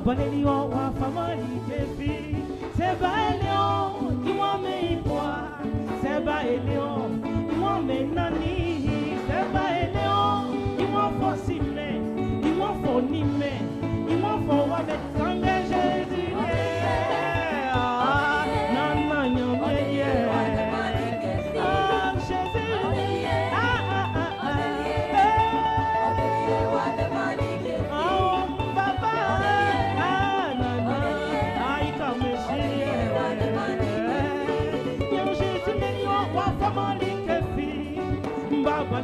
Babalelio wa famali kefi. Seba elio iwa me ipoa. Seba elio iwa me nani. Seba elio iwa fosime. Iwa fonime. Iwa fo wa me sange Jésus. Nana nyome ye.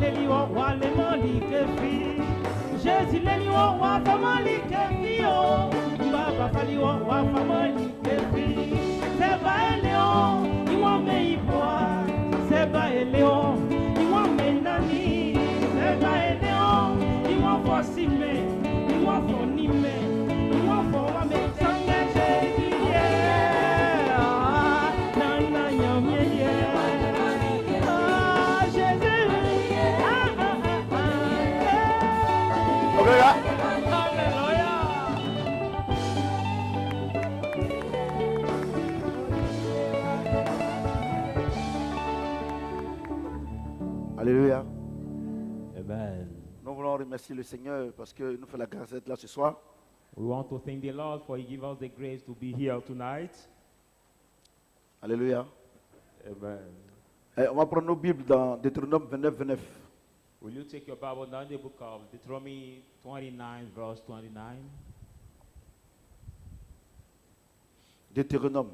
Lelio wa le mali kefi Jésus lelio wa famali kefi o Baba falio wa famali kefi Seba elio iwa me ipoa Seba elio iwa me nani Seba elio iwa fosime iwa fonime iwa fo wa me sange Jésus nana nyamye ye Alléluia. Amen. Nous voulons remercier le Seigneur parce qu'il nous fait la grâce d'être là ce soir. We want to thank the Lord for He give us the grace to be here tonight. Alléluia. Amen. Et on va prendre nos Bibles dans Deutéronome 29, 29. Will you take your Bible down the book of Deuteronomy 29, verse 29? Deutéronome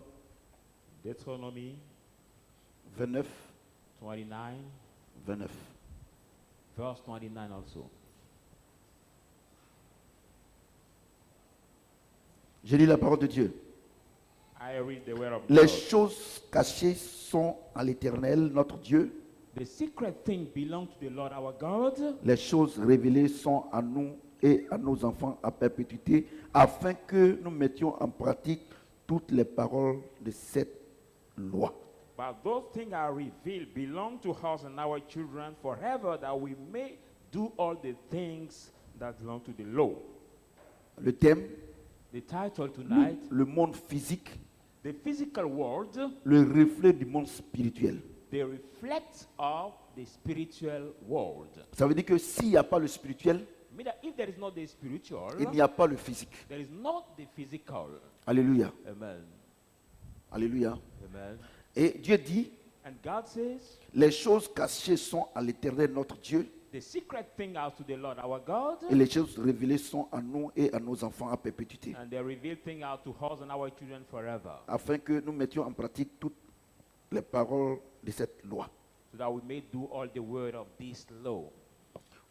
Deuteronomy 29, 29, 29. verse 29 also. Je lis la parole de Dieu. I read the word of Les God. choses cachées sont à l'Éternel, notre Dieu. The secret thing belongs to the Lord our God. Les choses révélées sont à nous et à nos enfants à perpétuité, afin que nous mettions en pratique toutes les paroles de cette loi. But those things are revealed belong to us and our children forever, that we may do all the things that belong to the law. Le thème, The title tonight, le monde physique, the physical world, le reflet du monde spirituel. they reflect of the spiritual world. Ça veut dire que s'il n'y a pas le spirituel, Mean that if there is not the spiritual, il n'y a pas le physique. there is not the physical. Alléluia. Amen. Alléluia. Amen. Et Dieu dit, And God says, les choses cachées sont à l'Éternel notre Dieu, the secret thing out to the Lord our God, et les choses révélées sont à nous et à nos enfants à perpétuité, and the revealed thing out to us and our children forever, afin que nous mettions en pratique toutes les paroles de cette loi. so that we may do all the word of this law.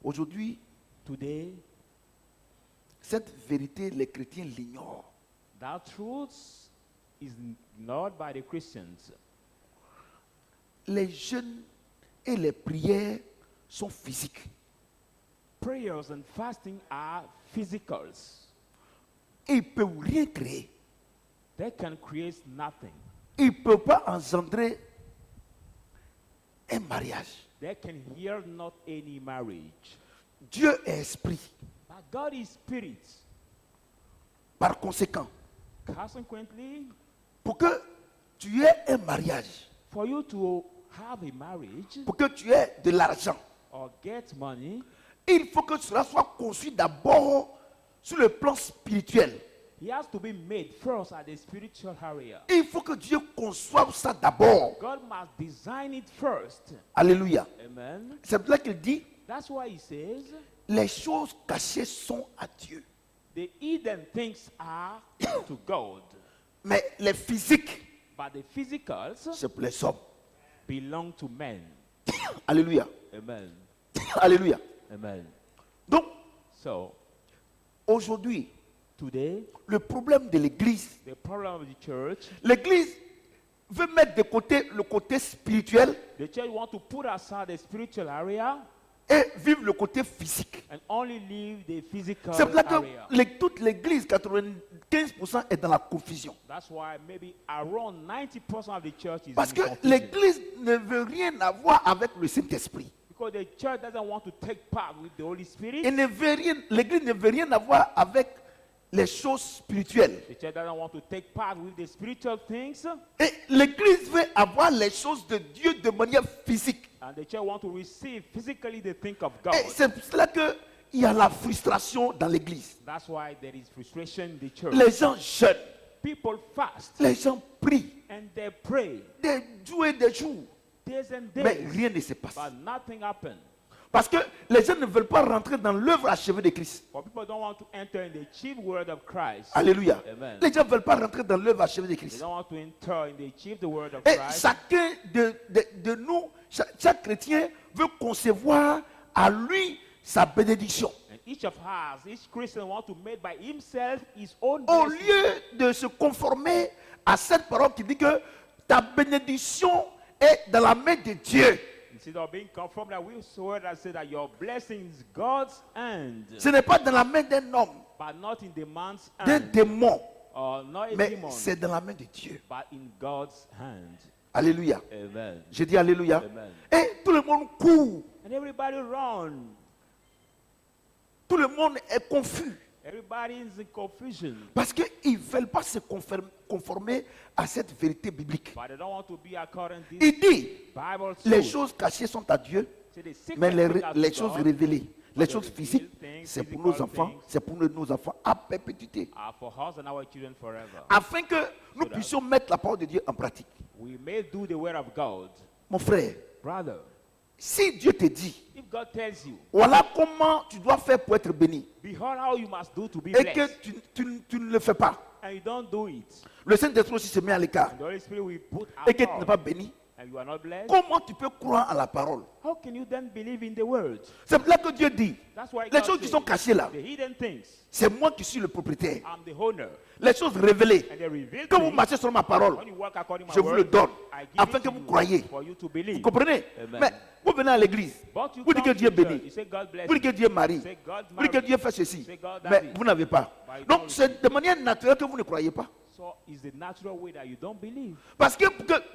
Aujourd'hui, Today, cette vérité, les chrétiens l'ignorent. that truth is ignored by the Christians. Les jeûnes et les prières sont physiques. Prayers and fasting are physicals. Et ils ne peuvent rien créer. They can create nothing. Ils ne peuvent pas engendrer un mariage. They can hear not any marriage. Dieu est esprit. But God is spirit. Par conséquent, Consequently, pour que tu aies un mariage, for you to have a marriage pour que tu aies de l'argent, or get money, il faut que cela soit conçu d'abord sur le plan spirituel. it has to be made first at the spiritual area. Il faut que Dieu conçoive ça d'abord. God must design it first. Alléluia. Amen. C'est pour ça qu'il dit, That's why he says, les choses cachées sont à Dieu. the hidden things are to God, Mais les physiques, but the physicals c'est pour les hommes. belong to men. Alléluia. Amen. Alléluia. Amen. Donc, So, aujourd'hui, today, le problème de l'église, the problem of the church, l'église veut mettre de côté le côté spirituel the church want to put aside the spiritual area et vivre le côté physique. and only leave the physical C'est pour ça area. que toute l'église, 95% est dans la confusion. That's why maybe around 90% of the church is Parce in que confusion. l'église ne veut rien avoir avec le Saint-Esprit. Because the church doesn't want to take part with the Holy Spirit. L'église ne veut rien avoir avec les choses spirituelles. The church doesn't want to take part with the spiritual things, Et l'Église veut avoir les choses de Dieu de manière physique. and the church want to receive physically the thing of Et God. c'est pour cela qu'il y a la frustration dans l'Église. That's why there is frustration in the church. Les gens jeûnent, People fast les gens prient, and they pray des jours et des jours. days and Mais days, rien ne se passe. but nothing happens. Parce que les gens ne veulent pas rentrer dans l'œuvre achevée de Christ. For people don't want to enter in the chief word of Christ. Alléluia. Amen. Les gens ne veulent pas rentrer dans l'œuvre achevée de They Christ. don't want to enter in the chief the word of Et Christ. chacun de nous, chaque chrétien veut concevoir à lui sa bénédiction. And each of us, each Christian want to make by himself his own Au blessing. lieu de se conformer à cette parole qui dit que ta bénédiction est dans la main de Dieu. Instead of being conformed that we word that say that your blessing is God's hand, Ce n'est pas dans la main d'un homme, but not in the man's d'un hand, démon, or not a mais demon, c'est dans la main de Dieu. but in God's hand. Alléluia. Amen. Je dis Alléluia. Amen. Et tout le monde court. And everybody run. Tout le monde est confus. Everybody is in confusion. Parce qu'ils ne veulent pas se conformer à cette vérité biblique. But they don't want to be according to this Il dit, Bible les truth. choses cachées sont à Dieu, Say the secret mais things are to les choses God, révélées, les but choses the physiques, revealed things, c'est pour physical nos enfants, things, c'est pour nos enfants à perpétuité. are for us and our children forever. Afin que nous puissions mettre la parole de Dieu en pratique. We may do the word of God. Mon frère, Brother, si Dieu te dit, if God tells you, voilà comment tu dois faire pour être béni, behold how you must do to be et que blessed, tu ne le fais pas, and you don't do it, le Saint-Esprit aussi se met à l'écart, and the Holy Spirit will put et que tu n'es out, pas béni, and you are not blessed, comment tu peux croire à la parole? how can you then believe in the word? C'est pour là que Dieu dit, That's why les God choses qui says, sont cachées là, the hidden things, c'est moi qui suis le propriétaire. I'm the owner, Les choses révélées, and the revealed quand vous things, marchez sur ma parole, when you work according to je my vous le word, donne, I give afin it que to vous you croyez. for you to Vous believe. comprenez? Amen. Mais vous venez à l'église, But you vous dites que come Dieu to church, bénit, you say God bless vous dites que you. Dieu marie, Say God vous dites que marry. Dieu fait ceci, Say God does mais it. vous n'avez pas. But you Donc don't c'est de manière naturelle que vous ne croyez pas. So it's the natural way that you don't believe. Parce que,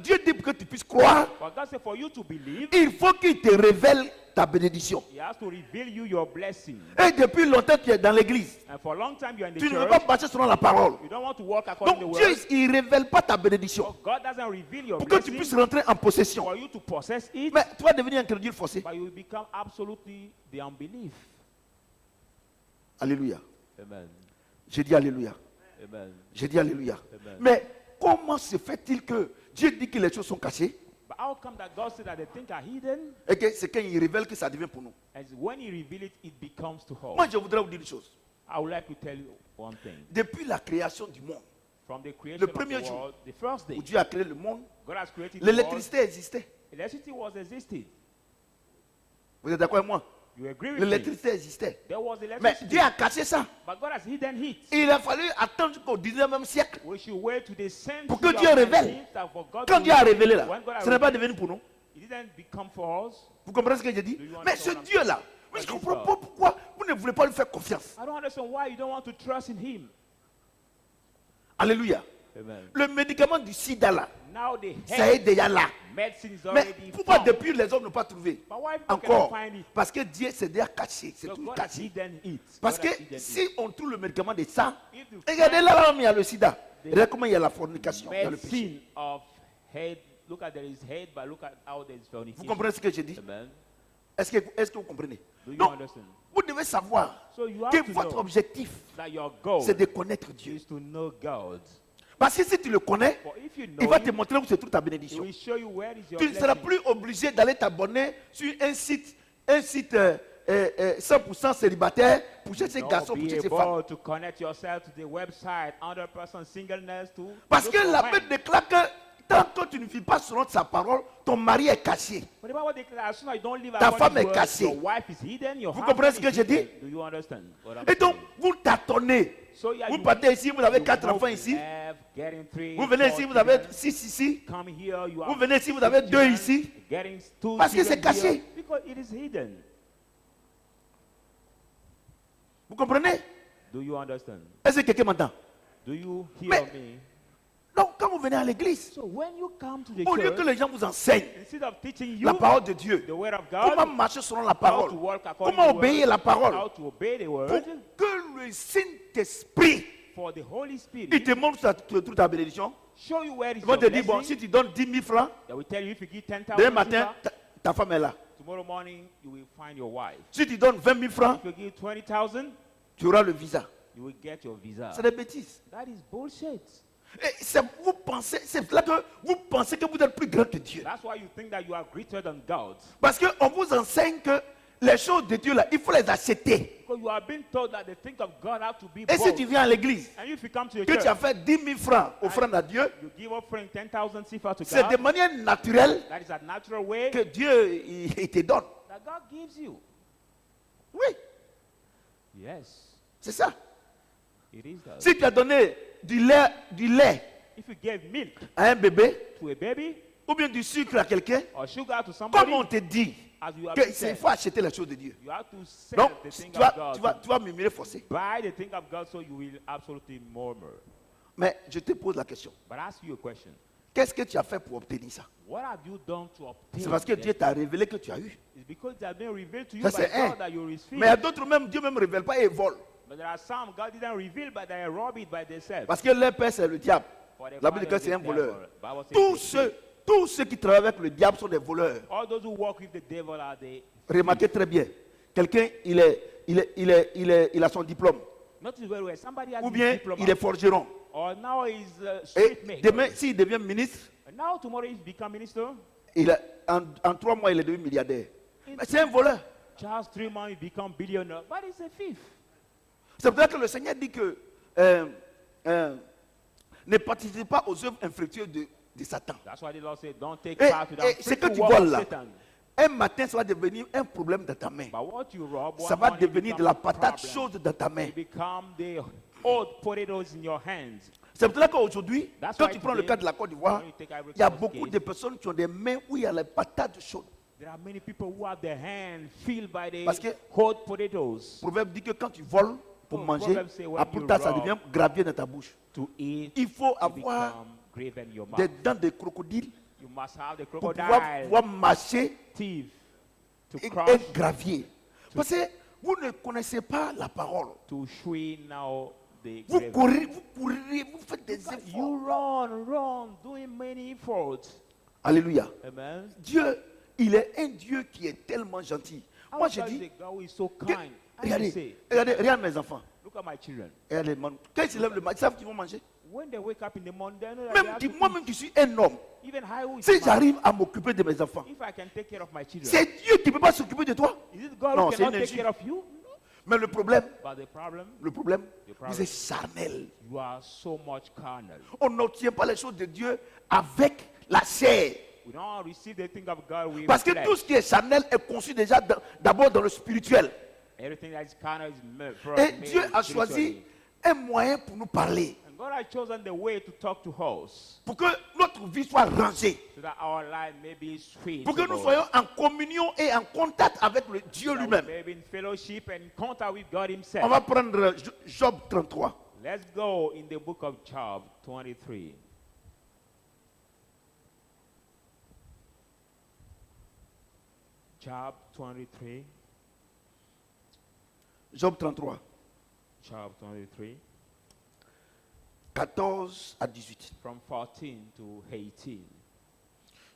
Dieu dit pour que tu puisses croire, But God said for you to believe, il faut qu'il te révèle ta bénédiction. He has to reveal you your blessing. Et depuis longtemps tu es dans l'église, And for a long time you're in the tu ne veux church, pas marcher selon la parole. you don't want to walk according to Donc the Dieu, word. il ne révèle pas ta bénédiction So God doesn't reveal your pour que tu blessing puisses rentrer en possession. for you to possess it, Mais tu vas devenir un crédule forcé. but you will become absolutely the unbelief. Alléluia. Amen. J'ai dit Alléluia. Amen. J'ai dit Alléluia. Amen. Mais comment se fait-il que Dieu dit que les choses sont cachées But how come that God said that the things are hidden, et que c'est quand il révèle que ça devient pour nous? and when He reveals it, it becomes to Moi, us? je voudrais vous dire une chose. I would like to tell you one thing. Depuis la création du monde, From the creation of premier the jour world, the first day, où Dieu a créé le monde, God has created the world. l'électricité existait. Electricity was existing. Vous êtes d'accord avec moi? You agree with me? L'électricité existait. There was Mais electricity, Dieu a caché ça. but God has hidden it. Il a fallu attendre jusqu'au 19e siècle. We should wait to the century Pour que of Dieu révèle. 19th and for God Quand to Dieu a révélé là, when God has ce n'est pas revealed, devenu pour nous. it didn't become for us. Vous comprenez ce que j'ai dit? Do you Mais ce understand what I'm Dieu-là, mais je ne comprends pas pourquoi vous ne voulez pas lui faire confiance. I don't understand why you don't want to trust in Him. Alléluia. Amen. Le médicament du sida là, Now the ça est head déjà là. medicine is Mais already pourquoi found. depuis les hommes n'ont pas trouvé But why people encore? cannot find it? Parce que Dieu s'est déjà caché. C'est Because tout God has caché. hidden it. Parce God que has hidden si it. on trouve le médicament de ça, If you regardez find là, il y a le sida. Regardez comment il y a la fornication, il y a le péché. medicine of head, look at there is head, but look at how there is Vous fornication. comprenez ce que j'ai dit? Amen. Est-ce que vous comprenez? Do you Donc, understand? vous devez savoir So you have que to votre know objectif, that your goal c'est de connaître Dieu. is to know God. Parce que si tu le connais, For if you il know va te Him, montrer où se trouve ta He bénédiction. will show you where is your Tu ne seras blessing. plus obligé d'aller t'abonner sur un site 100% célibataire pour chercher un Not garçon, pour be chercher femme. able to connect yourself to the website 100% singleness to Parce look que for la men. Bible déclare que tant que tu ne vis pas selon sa parole, ton mari est caché. But the Bible declares, as soon as you don't live Ta according femme to est word, cachée. your wife is hidden, your Vous husband comprenez ce is que j'ai dit? hidden. Do you understand what I'm Et donc, saying? vous tâtonnez. So yeah, Vous you- partez ici, vous avez you 4 go enfants to ici. have, getting 3, Vous venez 4 ici, vous avez children. 6 ici. Come here, you Vous have venez ici, vous 6 avez 2 children, ici. getting 2 Parce que c'est children here, caché. because it is hidden. Vous comprenez? Do you understand? Est-ce que quelqu'un m'entend? Do you hear Mais- me? Donc, quand vous venez à l'église, So when you come to the au lieu que church, les gens vous enseignent instead of teaching you la parole de Dieu, the word of comment God, marcher selon la how parole, to walk according comment to the obéir word, la parole, how to obey the pour word, que le Saint-Esprit, for the Holy il Spirit, te montre toute ta bénédiction. show you where is Ils vont your te dire, bon, blessing. si tu donnes 10 000 francs, They will tell you if you give 10,000 demain matin, sifa, ta femme est là. tomorrow morning you will find your wife. Si tu donnes 20 000 francs, If you give 20,000, tu auras le visa. you will get your visa. C'est des bêtises. That is bullshit. Et c'est là que vous pensez que vous êtes plus grand que Dieu. That's why you think that you are greater than God. Parce qu'on vous enseigne que les choses de Dieu, là, il faut les acheter. Because you are being told that the things of God have to be Et si bought. tu viens à l'église, And if you come to the que tu as church, fait 10 000 francs offrande à Dieu, you give offering 10,000 sifa to c'est de God. manière naturelle That is a natural way que Dieu il te donne. that God gives you. Oui, Yes, c'est ça. it is that. Si tu as donné du lait If you give milk à un bébé, to a baby ou bien du sucre à quelqu'un, or sugar to somebody, comme on te dit as you have qu'il been said, faut acheter les choses de Dieu. you have to sell Donc, the thing tu of vas, God. tu vas murmurer forcé. Buy the thing of God so you will absolutely murmur. Mais je te pose la question. But I ask you a question. Qu'est-ce que tu as fait pour obtenir ça? What have you done to obtain C'est parce que this? Dieu t'a révélé que tu as eu. It's because it has been revealed to you Ça, by c'est un. God that you receive. Mais à d'autres même, Dieu même ne révèle pas et vole. But there are some God didn't reveal, but they rob it by themselves. Parce que leur père, c'est le diable. For the La Bible dit que father c'est is un the voleur. devil. Bible says Tous ceux qui travaillent avec le diable sont des voleurs. all those who walk with the devil are the. Remarquez très bien. Quelqu'un, il a son diplôme. Notice very well. Somebody has Ou his bien diploma. il est forgeron. Or now he's a Et street maker. demain, s'il devient ministre, And now tomorrow he's become minister. en 3 mois, il est devenu milliardaire. Mais c'est un voleur. Just 3 months he become billionaire. But he's a thief. C'est pour ça que le Seigneur dit que ne participez pas aux œuvres infructueuses de Satan. That's why the Lord said, don't take Et, part to et that ce que tu fruitful work voles of là, Satan. un matin, ça va devenir un problème dans ta main. But what you rob, Ça one va morning devenir de become la a patate problem. chaude dans ta main. It become the old potatoes in your hands. C'est pour ça qu'aujourd'hui, That's quand why tu prends le today, cas de la Côte d'Ivoire, when you take Ivory il y a Coast beaucoup case, de personnes qui ont des mains où il y a les patates chaudes. There are many people who have their hands filled by the Parce que- hot potatoes. Le proverbe dit que quand tu voles pour Oh, manger, Proverbe say when après you ça, ça rob, devient gravier dans ta bouche. To eat, Il faut it avoir become grave in your mouth. des dents de crocodile You must have the pour crocodile pouvoir marcher teeth to et crush, gravier. Parce que vous ne connaissez pas la parole. to chew now the Vous grave. courez, vous faites des efforts. You run, doing many efforts. Alléluia. Amen. Dieu, il est un Dieu qui est tellement gentil. Moi, je God dis, is a God who is so que- kind. I regardez, say, regarde mes enfants. look at my children. Regardez, quand ils se lèvent le matin, ils savent qu'ils vont manger. When they wake up in the morning, they know that they have to Moi-même qui suis un homme, eat. Even I who is si a man, j'arrive à m'occuper de mes enfants, if I can take care of my children, c'est Dieu qui ne peut pas s'occuper de toi. is it God Non, who c'est cannot une take insulte. care of you? Mais le problème, But the problem, vous êtes charnel. you are so much carnal. On n'obtient pas les choses de Dieu avec la chair. We don't receive the thing of God with Parce que flesh. tout ce qui est charnel est conçu déjà d'abord dans le spirituel. Everything that is carnal is made, Et made Dieu a choisi spiritually. un moyen pour nous parler. And God has chosen the way to talk to us Pour que notre vie soit rangée. so that our life may be sweet. Pour que nous soyons en communion et en contact avec le Dieu lui-même. Maybe in fellowship and contact with God Himself. On va prendre Job 33. Let's go in the book of Job 23. Job 23. Job 33, Job 23. 14 à 18. From 14 to 18.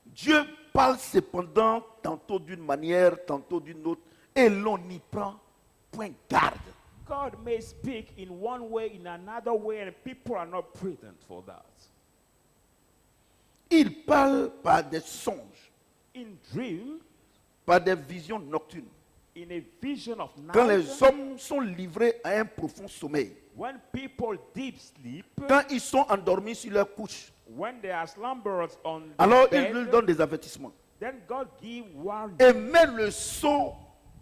Dieu parle cependant tantôt d'une manière, tantôt d'une autre, et l'on n'y prend point garde. God may speak in one way, in another way, and people are not present for that. Il parle par des songes, In dream, par des visions nocturnes. in a vision of Quand night, les hommes sont livrés à un profond sommeil, when people deep sleep, quand ils sont endormis sur leur couche, when they are slumberers on the alors il bed, leur donne des avertissements then God give warning et met le sceau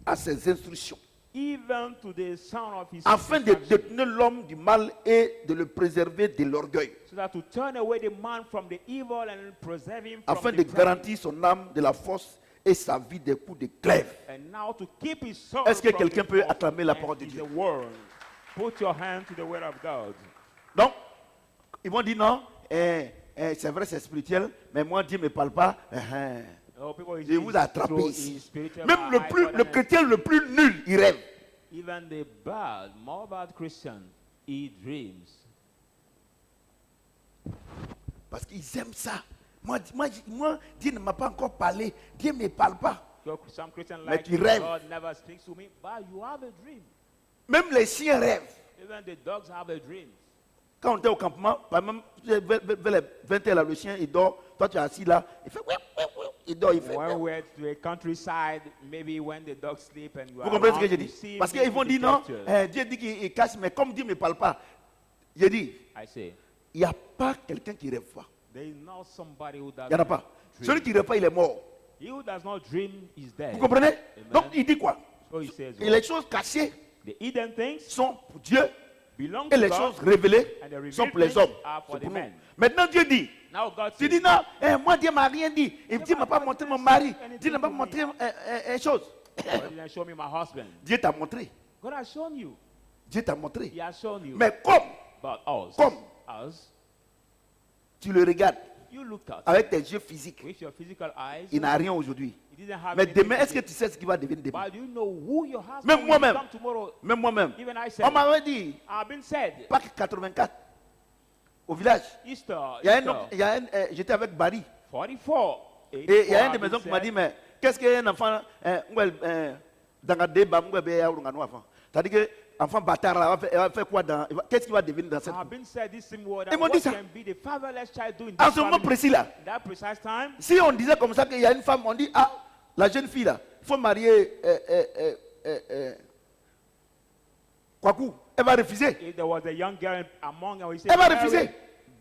à ses instructions, even to the sound of His afin de instruction, détourner l'homme du mal et de le préserver de l'orgueil, so that to turn away the man from the evil and preserve him from afin the de pride, garantir son âme de la force et sa vie des coups de glaive. and now to keep his soul Est-ce que from quelqu'un the peut false acclamer la and parole de is Dieu? the word. Put your hand to the word of God. Donc, ils vont dire non, c'est vrai, c'est spirituel, mais moi, Dieu ne me parle pas. Je vous attrape ici. Même le chrétien le plus nul, il rêve. Even the bad, more bad Christian, he dreams. Parce qu'ils aiment ça. Moi, Dieu ne m'a pas encore parlé. Dieu ne me parle pas. Some Christians Mais like tu rêves. God never speaks to me, but you have a dream. Même les chiens rêvent. Even the dogs have a dream. Quand on était au campement, par exemple, vers les 20 heures, là, le chien, il dort. Toi, tu es assis là. Il fait... Il dort, il fait... When we're to a countryside, maybe when the dogs sleep and you Vous are comprenez ce que around, je you dis? see Parce him qu'ils vont in dire the non, pictures. Dieu dit qu'il cache, mais comme Dieu ne me parle pas, je dis, I say, il n'y a pas quelqu'un qui rêve pas. there is not somebody who does Il n'y en a not pas. dream. Celui qui ne rêve pas, il est mort. He who does not dream is dead. Vous comprenez? Amen. Donc il dit quoi? So he says, Et les choses cachées the hidden things sont pour Dieu belong et to les God, choses révélées and the revealed sont pour les things hommes. are for C'est the pour nous. men. Maintenant Dieu dit, Now God tu says, dis non, moi Dieu m'a rien dit. Et Dieu ne m'a pas montré mon mari. Dieu ne m'a pas montré une chose. God didn't show me my husband. Dieu t'a montré. God has shown you. Dieu t'a montré. He has shown you. Mais comme But us, Comme. us, tu le regardes you looked at avec tes yeux physiques, with your physical eyes. il n'a rien aujourd'hui. He didn't have Mais anything demain, est-ce que today. tu sais ce qui va devenir demain? But do you know who your husband Même will moi-même. become tomorrow? Même moi-même. Even I said, On m'avait dit, I've been said, Pâques 84, au village, Easter, il y a un homme, j'étais avec Barry. 44. Et il y a un de mes oncles qui m'a dit, mais qu'est-ce qu'un enfant, dans un débat, c'est-à-dire que enfant bâtard, là, il va faire quoi dans, qu'est-ce qu'il va devenir dans cette I've been said this same word. Ils m'ont What dit ça. can be the fatherless child doing En this ce moment family? précis là, That precise time, si on disait comme ça qu'il y a une femme, on dit, ah, la jeune fille là, il faut marier Kwaku, elle va refuser. if there was a young girl among us, we say, Elle va "Marry refuser.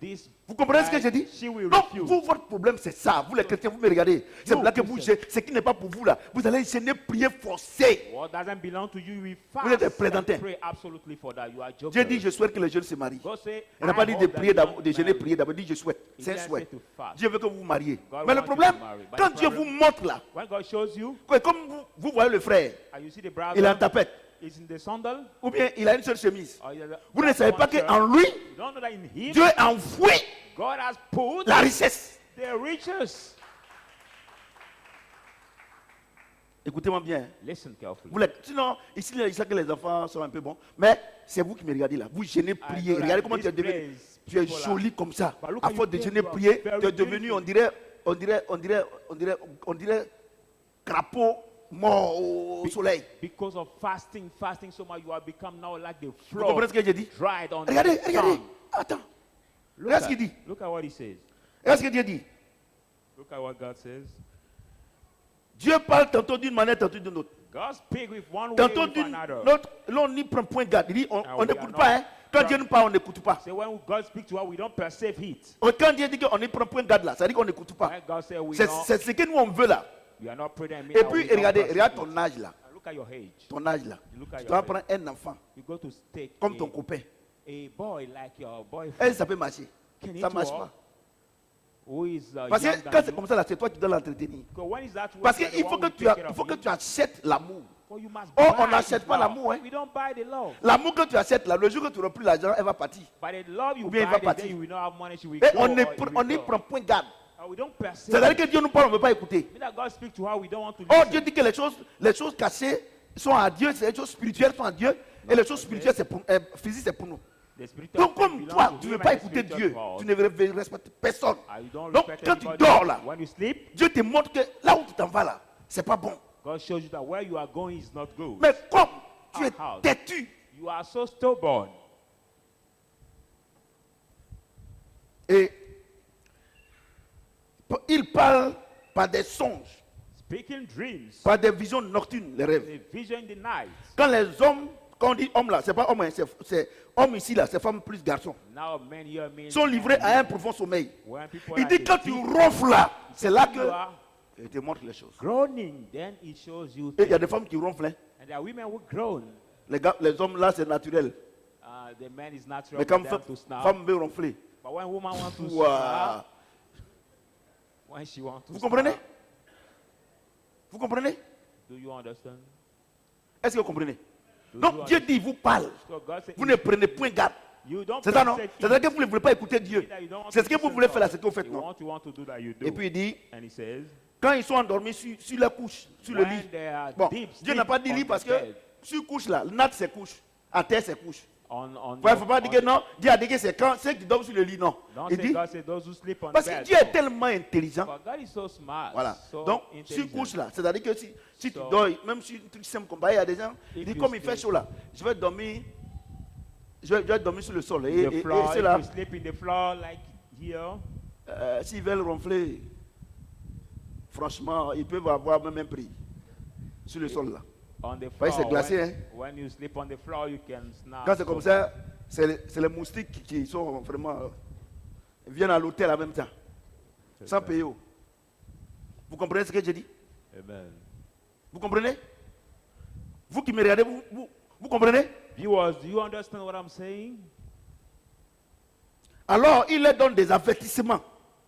this Vous comprenez ce que guy," je dis? She will Donc, refuse. vous, votre problème, c'est ça. Vous, les chrétiens, vous me regardez. C'est Nous, là que vous, Christians. ce qui n'est pas pour vous, là, vous allez gêner, prier, forcer. What doesn't belong to you, we Vous êtes des fast prédentins. and pray absolutely for that. You are joking. Dieu dit, je souhaite que les jeunes se marient. God say, Il n'a pas I dit de hope that prier you d'abord, don't de gêner, marry. prier d'abord. Il dit, je souhaite. He C'est un didn't souhait. say to fast. Dieu veut que vous vous mariez. God Mais le wants you problème, to marry. But quand the Dieu vous problem- montre là, When God shows you, que comme vous voyez le frère, and you see the brother, il est en tapette, is in the sandal, ou bien il a une seule chemise. or he has a- Vous ne savez pas one shirt. qu'en lui, You don't know that in him, Dieu a enfoui God has put la richesse. the riches. Écoutez-moi bien. Listen carefully. Sinon, ici, il sait que les enfants sont un peu bons. Mais c'est vous qui me regardez là. Vous gênez, priez. know that Regardez comment tu es this devenu. place, Tu es people are- joli comme ça. But look À how force de you gêner, came, you are prier, very tu es devenu, beautiful. on dirait crapaud mort au soleil. Because of fasting so much, you have become now like the Vous floor, comprenez ce que j'ai dit? dried on Regardez, the regardez. sun. Attends. Look Regarde ce qu'il dit. look at what he says. Regarde ce que Dieu dit. Look at what God says. Dieu parle tantôt d'une manière, tantôt d'une autre. God speak with one way Tantôt with d'une another. autre. Là, on n'y prend point garde. Il dit, on we n'écoute are pas. not- Hein. Quand Dieu nous parle, on n'écoute pas. Say when God speaks to us, we don't perceive it. Quand Dieu dit qu'on n'y prend point garde là, ça dit qu'on n'écoute pas. When God says we C'est don't, ce que nous on veut là. we are not praying. Et puis, regardez, regarde ton âge là. Look at your age. Ton âge là. Look at Tu your dois age. prendre un enfant You go to take comme ton copain. a boy like your boyfriend. Elle, ça peut marcher. Can Ça it ne marche work? pas. Who is Parce young que than quand c'est you? comme ça là, c'est toi qui dois l'entretenir. Because when is that Parce work, qu'il the faut one que who tu, take care il of faut que you? tu achètes l'amour. For you must Oh, buy on n'achète his pas love. l'amour, hein. We don't buy the love. L'amour que tu achètes là, le jour que tu n'auras plus l'argent, elle va partir. But the love you Ou bien il buy, va the partir. day you will not have money, she will Et go. on or it n'y will go. prend point garde. And we don't perceive. C'est-à-dire que Dieu nous parle, on ne veut pas écouter. Mean that God speak to her, we don't want to Oh, listen. Dieu dit que les choses cachées sont à Dieu, les choses spirituelles sont à Dieu, et les choses spirituelles, c'est pour, physiques, c'est pour nous. The spiritual Donc, things comme belong toi, to tu ne veux him pas and the écouter spiritual Dieu, world. tu ne respectes personne. You don't Donc, respect quand tu anybody. dors là, When you sleep, Dieu te montre que là où tu t'en vas là, c'est pas bon. God shows you that where you are going is not good. Mais comme tu es How? têtu, You are so stubborn. et il parle par des songes, Speaking dreams. par des visions nocturnes, les rêves. A vision in the night. Quand les hommes, quand on dit homme là, c'est pas homme, hein, c'est homme ici là, c'est femme plus garçon, Now men hear me. sont livrés à un profond sommeil. When people Il are dit quand tu deep, ronfles là, c'est là you que are il te montre les choses. groaning, then it shows you. Et il y a des femmes qui ronflent. Hein. And there are women who groan. Les hommes là, c'est naturel. The man is natural Mais for quand them to snap. femme veut ronfler, But when woman wants to ouah. snap, when she wants to Vous comprenez? snap, Vous comprenez? do you understand? Est-ce que vous comprenez? Do Donc you Dieu understand? dit, il vous parle. So God said, Vous ne prenez point garde. You don't C'est ça, non? persecute. C'est-à-dire que vous ne voulez pas écouter Dieu. That you don't want C'est to ce que vous listen voulez to faire là, God. c'est ce que vous faites, You non? want to do that, you do. Et puis il dit, And he says, quand ils sont endormis sur leur couche, sur le when lit. they are Bon, deep Dieu n'a sleep pas dit on lit the parce que bed, sur couche là, le nat c'est couche, à terre c'est couche. on Il ne your- faut pas dire on- que non, Dieu a dit que c'est quand c'est qui dorment sur le lit, non. Don't Il say dit, God said those who sleep on parce the que bed. Dieu est No. tellement intelligent. But God is so smart. Voilà. So Donc, sur intelligent. couche là, c'est-à-dire que si tu So- dors, même si un truc simple comme ça, il y a des gens, If ils disent you comme il fait sleep- chaud là, je vais dormir, je vais dormir sur le sol. Et, The floor, if ceux-là, you sleep in the floor like here, s'ils veulent ronfler, franchement, ils peuvent avoir même un prix sur le sol là. on the Ouais, floor. c'est glacé, when, hein. when you sleep on the floor, you can snap. Quand c'est comme ça, c'est les moustiques qui sont vraiment. Viennent à l'hôtel en même temps, sans payer. Vous comprenez ce que j'ai dit? Amen. Vous comprenez? Vous qui me regardez, vous comprenez? Viewers, do you understand what I'm saying? Alors, il leur donne des avertissements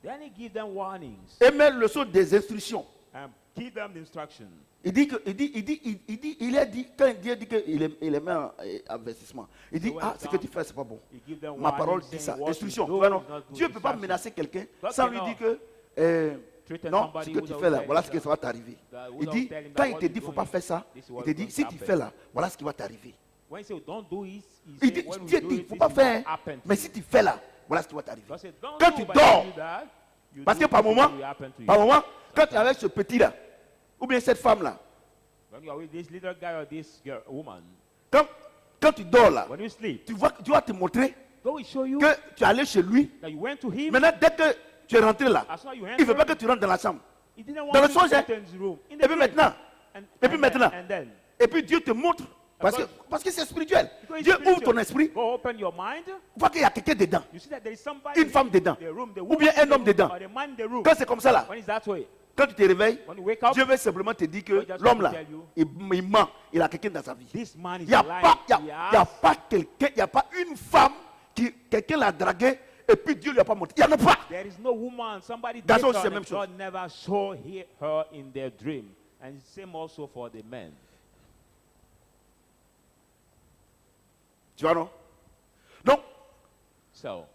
Then he give them warnings et met le saut des instructions. and give them the instructions. Il dit que, il a dit, quand Dieu dit qu'il met un avertissement, il dit, So when ah, it ce que comes, tu fais, c'est pas bon. He give them Ma parole warnings dit saying ça, what instruction. to Tu do vois, is non? not good. Dieu ne peut pas Instruction. menacer quelqu'un God sans lui cannot dire que, threaten non, somebody ce que tu without fais là, telling voilà ce que them ça va t'arriver. that Il without dit, telling quand them il what te you're dit, il ne faut doing, pas faire ça, this is il what te dit, is si going tu to fais happen. là, voilà ce qui va t'arriver. When he say don't do it, he Il say dit, when we Dieu do dit, il it, ne faut this pas is faire, what happened to mais you. si tu fais là, voilà ce qui va t'arriver. God said, don't Quand do, tu but dors, if you do that, you parce do que par this, it moment, will happen to you. par moment, quand tu es avec ce petit là, ou bien cette femme là, When you are with this little guy or this girl, woman, quand tu dors là, when you sleep, tu vas te montrer God will show you que tu es allé chez lui. that you went to him. Maintenant, dès que tu es rentré là, As soon as you il ne veut pas enter, que tu rentres dans la chambre. he didn't want dans le you to songe, hein. enter his room. In the Et puis dream. maintenant, And, et puis maintenant, and then, et puis Dieu te montre, parce que c'est spirituel. because it's Dieu ouvre spiritual. ton esprit, Go open your mind. voit qu'il y a quelqu'un dedans. You see that there is somebody Une femme dedans. in the room, the Ou bien woman in un the homme room, dedans. or the man in the room. Quand c'est comme ça là, When it's that way, quand tu te réveilles, when you wake up, Dieu veut simplement te dire que God just l'homme want là, to tell you, il ment, il a quelqu'un dans sa vie. this man is Il n'y a alive. pas, He il y a has- pas quelqu'un, il n'y a pas une femme qui, quelqu'un l'a dragué et puis Dieu lui a pas montré. Il n'y en a pas. There is no woman, somebody That's dates also her the and same God never saw her in their dream. And it's same also for the men. Tu vois non? Donc, So,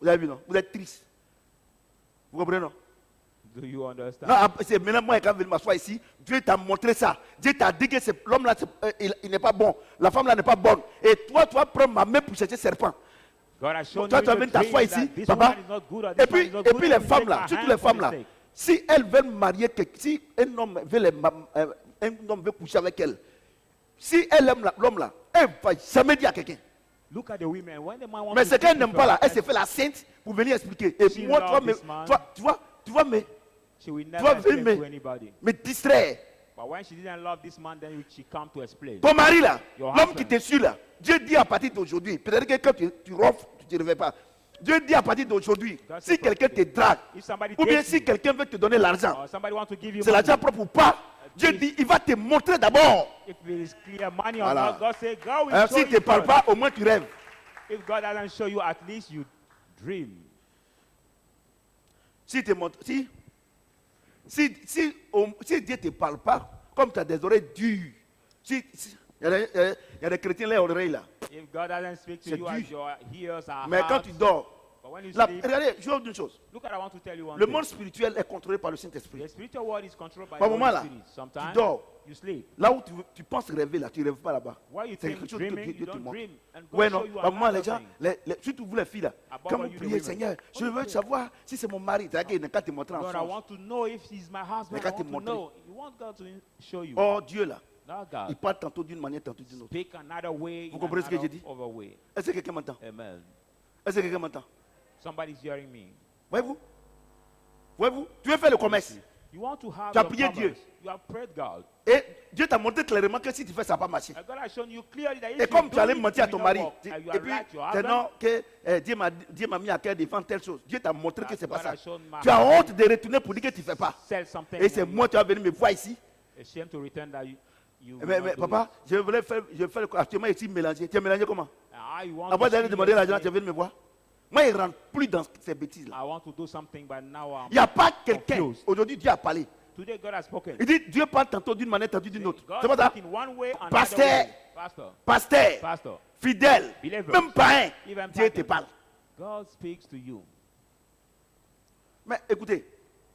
vous avez vu non? Vous êtes triste. Vous comprenez non? do you understand? Non, c'est maintenant moi quand je vais m'asseoir ici, Dieu t'a montré ça. Dieu t'a dit que l'homme là, il n'est pas bon. La femme là n'est pas bonne. Et toi, tu vas prendre ma main pour chercher serpent. God has shown Toi, you tu vas in venir the dream t'asseoir that ici, this papa. woman is not good or Et this man puis, is not et good, puis and les you femmes take là, her surtout hand les for femmes the là, sake. si elles veulent marier quelqu'un, si un homme veut coucher avec elle, si elle aime l'homme là, elle ne va jamais dire à quelqu'un. Look at the women. When the man wants Mais to ce qu'elle sleep n'aime with pas her, là, elle se fait la sainte pour venir expliquer. Et She moi, tu loves this man. vois she will vas never explain venir to anybody. me distraire. But when she didn't love this man, then she come to explain. Ton mari là, Your l'homme husband. qui te suit là, Dieu dit à partir d'aujourd'hui, peut-être que quand tu ronfles, tu ne te réveilles pas. Dieu dit à partir d'aujourd'hui, That's si the quelqu'un te prophet. drague, If somebody ou bien dates si you, quelqu'un veut te donner l'argent, or somebody wants to give you c'est money, l'argent propre ou pas, Dieu please. dit, il va te montrer d'abord. if it is clear money or Voilà. not, God say, God will Hein, show S'il ne you te parle first. pas, au moins tu rêves. If God doesn't show you, at least you dream. Si Dieu ne te parle pas, comme tu as des oreilles dures, il y a des chrétiens les oreilles là. If God doesn't speak to C'est you as dur. your ears are Mais quand hard, tu dors, but when you là, sleep, regardez, je vais vous dire une chose. look what I want to tell you one Le thing. monde spirituel est contrôlé par le Saint-Esprit. The spiritual world is controlled by Par the moment Holy là, Spirit. Sometimes tu dors. you sleep. Là où tu penses rêver, là, tu ne rêves pas là-bas. While you C'est think quelque chose que dreaming, Dieu you te don't montre. dream. And God Ouais, show non. you Par moment, les another gens, thing. surtout vous les filles là, Above quand all, vous you, the priez, women. Seigneur, je What do veux you savoir si c'est mon mari. C'est-à-dire qu'il n'a qu'à te montrer en God, I songe. want to know if he's my husband. Mais I quand tu want to montres- know. You want God to show you. Oh Dieu là, Now il God, parle tantôt d'une manière, tantôt d'une autre. speak another way, Vous in comprenez ce que another j'ai dit? other way. Est-ce que quelqu'un m'entend? Amen. Est-ce que quelqu'un m'entend? Somebody's hearing me. Voyez-vous? Voyez-vous? Tu veux faire le commerce. You want to have Tu as your prié commerce. Dieu. You have prayed God. Et Dieu t'a montré clairement que si tu fais ça, ça va pas marcher. And God has shown you clearly that if Et you comme do tu allais it, mentir à it ton will mari, not work. et And you puis are like your c'est husband, non que Dieu m'a mis à cœur de faire telle chose. Dieu t'a montré que that c'est pas God ça. has shown my Tu as husband honte de retourner pour dire que tu ne fais pas. sell something Et c'est and moi, tu vas venir me voir ici. you ashamed to return that you will Mais not do papa, je vais faire actuellement ici mélanger. Tu es mélangé comment? it. How you want Avant to d'aller see demander l'argent, yourself, tu viens me voir. Moi, il ne rentre plus dans ces bêtises-là. I want to do something, but now I'm Il n'y a pas quelqu'un. confused. Aujourd'hui, Dieu a parlé. Today God has spoken. Il dit Dieu parle tantôt d'une manière, tantôt d'une autre. God C'est pas ça? speak in one way, another Pasteur, way. pasteur, pastor, fidèle, believers, même parrain, even Dieu te pagans, parle. God speaks to you. Mais écoutez,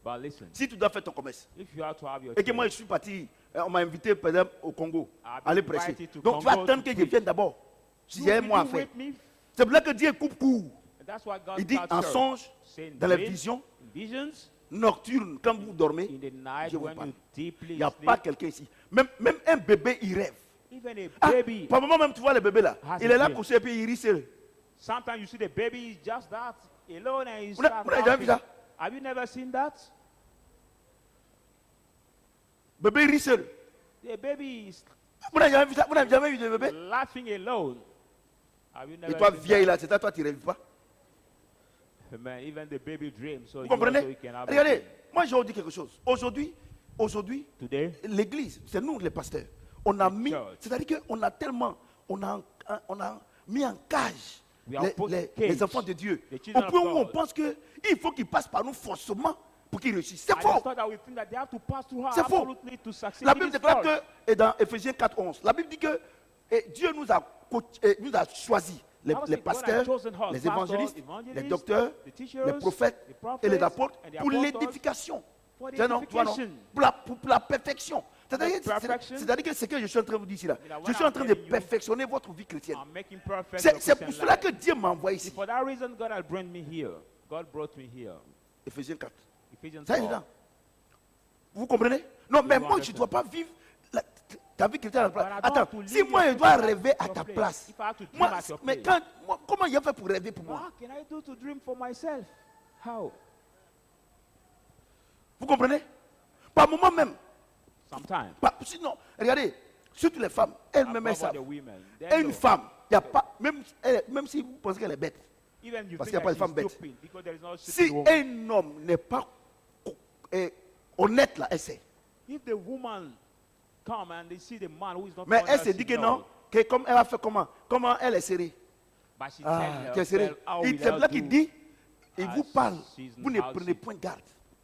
But listen, si tu dois faire ton commerce, if you have to have your et que moi je church, suis parti, on m'a invité par exemple au Congo, I've been aller prêcher. invited to Donc tu vas Congo attendre to que je vienne d'abord. Si j'ai un will mois à you faire. with me? C'est pour ça que Dieu coupe court. That's why God Il dit starts en church. songe, Saying dans les dreams, visions visions, nocturnes, quand vous dormez, in the night je vous when parle. you deeply il n'y a sleep. pas quelqu'un ici. Même un bébé, il rêve. Even a Ah, baby, par moment même, tu vois le bébé là. has Il a est là dream. couché et puis il rit seul. sometimes you see the baby is just that alone and he's Vous n'avez jamais vu ça? Have you never seen that? Bébé, il rit seul. The baby is Vous n'avez jamais vu ça? Vous n'avez jamais vu de bébé? laughing alone. Have you never Et toi, seen vieille that? là, c'est à toi, tu ne rêves pas. Man, even the baby dreams. So Vous you also comprenez? can have a Regardez, dream. moi je vais vous dire quelque chose. Aujourd'hui, Today, l'église, c'est nous les pasteurs. On a mis, church. c'est-à-dire qu'on a tellement, on a mis en cage We have put les cage enfants de Dieu. the Au children of point où on God. pense qu'il faut qu'ils passent par nous forcément pour qu'ils réussissent. C'est I faux. just thought that we think that they have to pass through her C'est faux. absolutely to succeed. La It Bible is déclare false. que, et dans Éphésiens 4:11, la Bible dit que Dieu nous a choisi les Bible les says God has pasteurs, chosen us, les pastors, évangélistes, evangelists, les docteurs, the teachers, les prophètes the et prophets, les apôtres and the pour apostles, l'édification. for the C'est non, tu vois, non? edification. Pour la perfection. C'est-à-dire perfection. que ce que je suis en train de vous dire ici, là, what je suis en I'm train de telling you, perfectionner votre vie chrétienne. I'm making perfect C'est your pour Christian cela life. que Dieu m'a envoyé ici. For that reason, God has brought me here. God brought me here. Éphésiens 4. Ephesians Ça, 4. évident. Vous comprenez? Non, mais You moi, je ne understand. dois pas vivre ta vie chrétienne à la But I place. don't Attends, have to si live moi, your je dois Christian life rêver à at ta your place, place, if I have to dream moi, at your mais place, comment il a fait pour rêver pour moi? what can I do to dream for myself? How? Vous comprenez? Par moment même. Sometimes. Sinon, regardez, surtout les femmes, elles-mêmes, elles Above all savent. the women. Et They une know. femme, il n'y a pas, même si vous pensez qu'elle est bête, Even you Parce think qu'il y a pas that de femme she's bête. stupid because there is no si stupid woman. un homme n'est pas honnête là, elle sait. If the woman come and they see the man who is not Mais elle honest, se dit she que non, knows. que comme elle va faire comment elle est serrée. But she Ah, tell tu es serré. herself, how C'est will I là qu'il do? dit, il as vous parle, she's vous ne how prenez she- point garde.